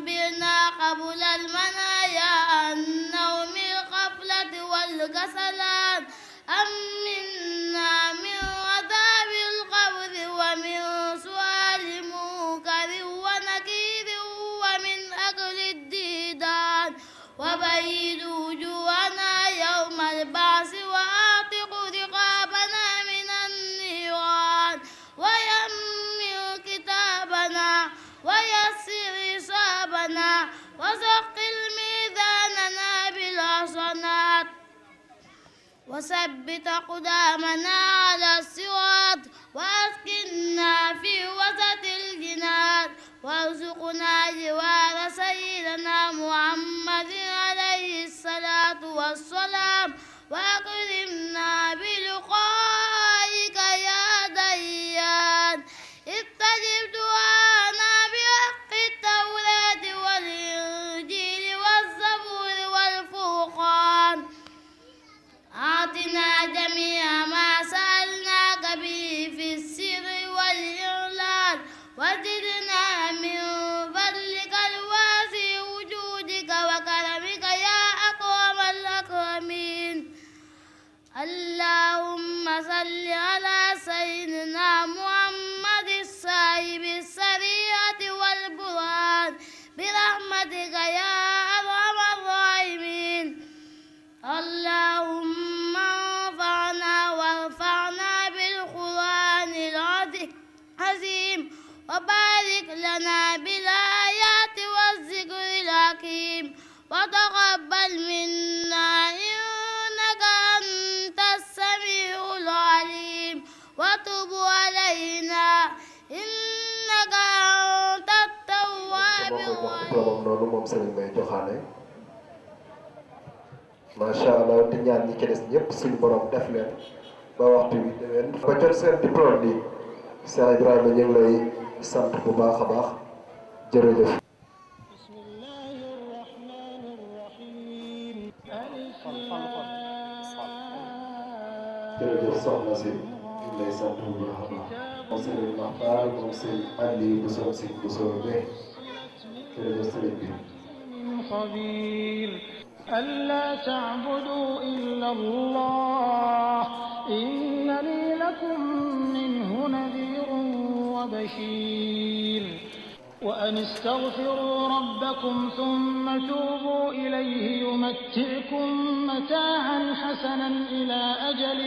أنبئنا قبل المنايا عن نوم الغفلة والكسلان أمنا من عذاب القبر ومن سؤال منكر ونكير ومن أكل الديدان وبيد وجوهنا يوم البعث وأعتق رقابنا من النيران ويمن كتابنا ويسر حسابنا وثقل ميزاننا بالحسنات وثبت أقدامنا على الصراط وأسكننا في وسط الجنان وارزقنا جوار سيدنا محمد عليه الصلاة والسلام وأكرمنا بلقائك يا ديان استجب دعانا بحق التوراة والإنجيل والزبور والفرقان أعطنا جميع ما سألناك به في السر والإعلان وزدنا من فضلك الواسع وجودك وكرمك يا أكرم الأكرمين اللهم صل على سيدنا محمد الصاحب السريعة والبرهان برحمتك يا أرحم الراحمين اللهم انفعنا وارفعنا بالقرآن العظيم وبارك لنا بالآيات والذكر الحكيم وتقبل منا إنك أنت السميع العليم وتب علينا إنك أنت التواب الرحيم macha allah di ñaan ñi ci des ñëpp suñu borom def leen ba waxtu bi déwén ba jot seen diplôme bi Cheikh Ibrahima ñu ngi lay sant bu baax a baax jërëjëf. jërëjëf soxna si ñu ngi lay sant bu baax a baax. moom Serigne Makhtar moom Serigne Aliou bu soog si bu soobee jërëjëf Serigne bi. ألا تعبدوا إلا الله إنني لكم منه نذير وبشير وأن استغفروا ربكم ثم توبوا إليه يمتعكم متاعا حسنا إلى أجل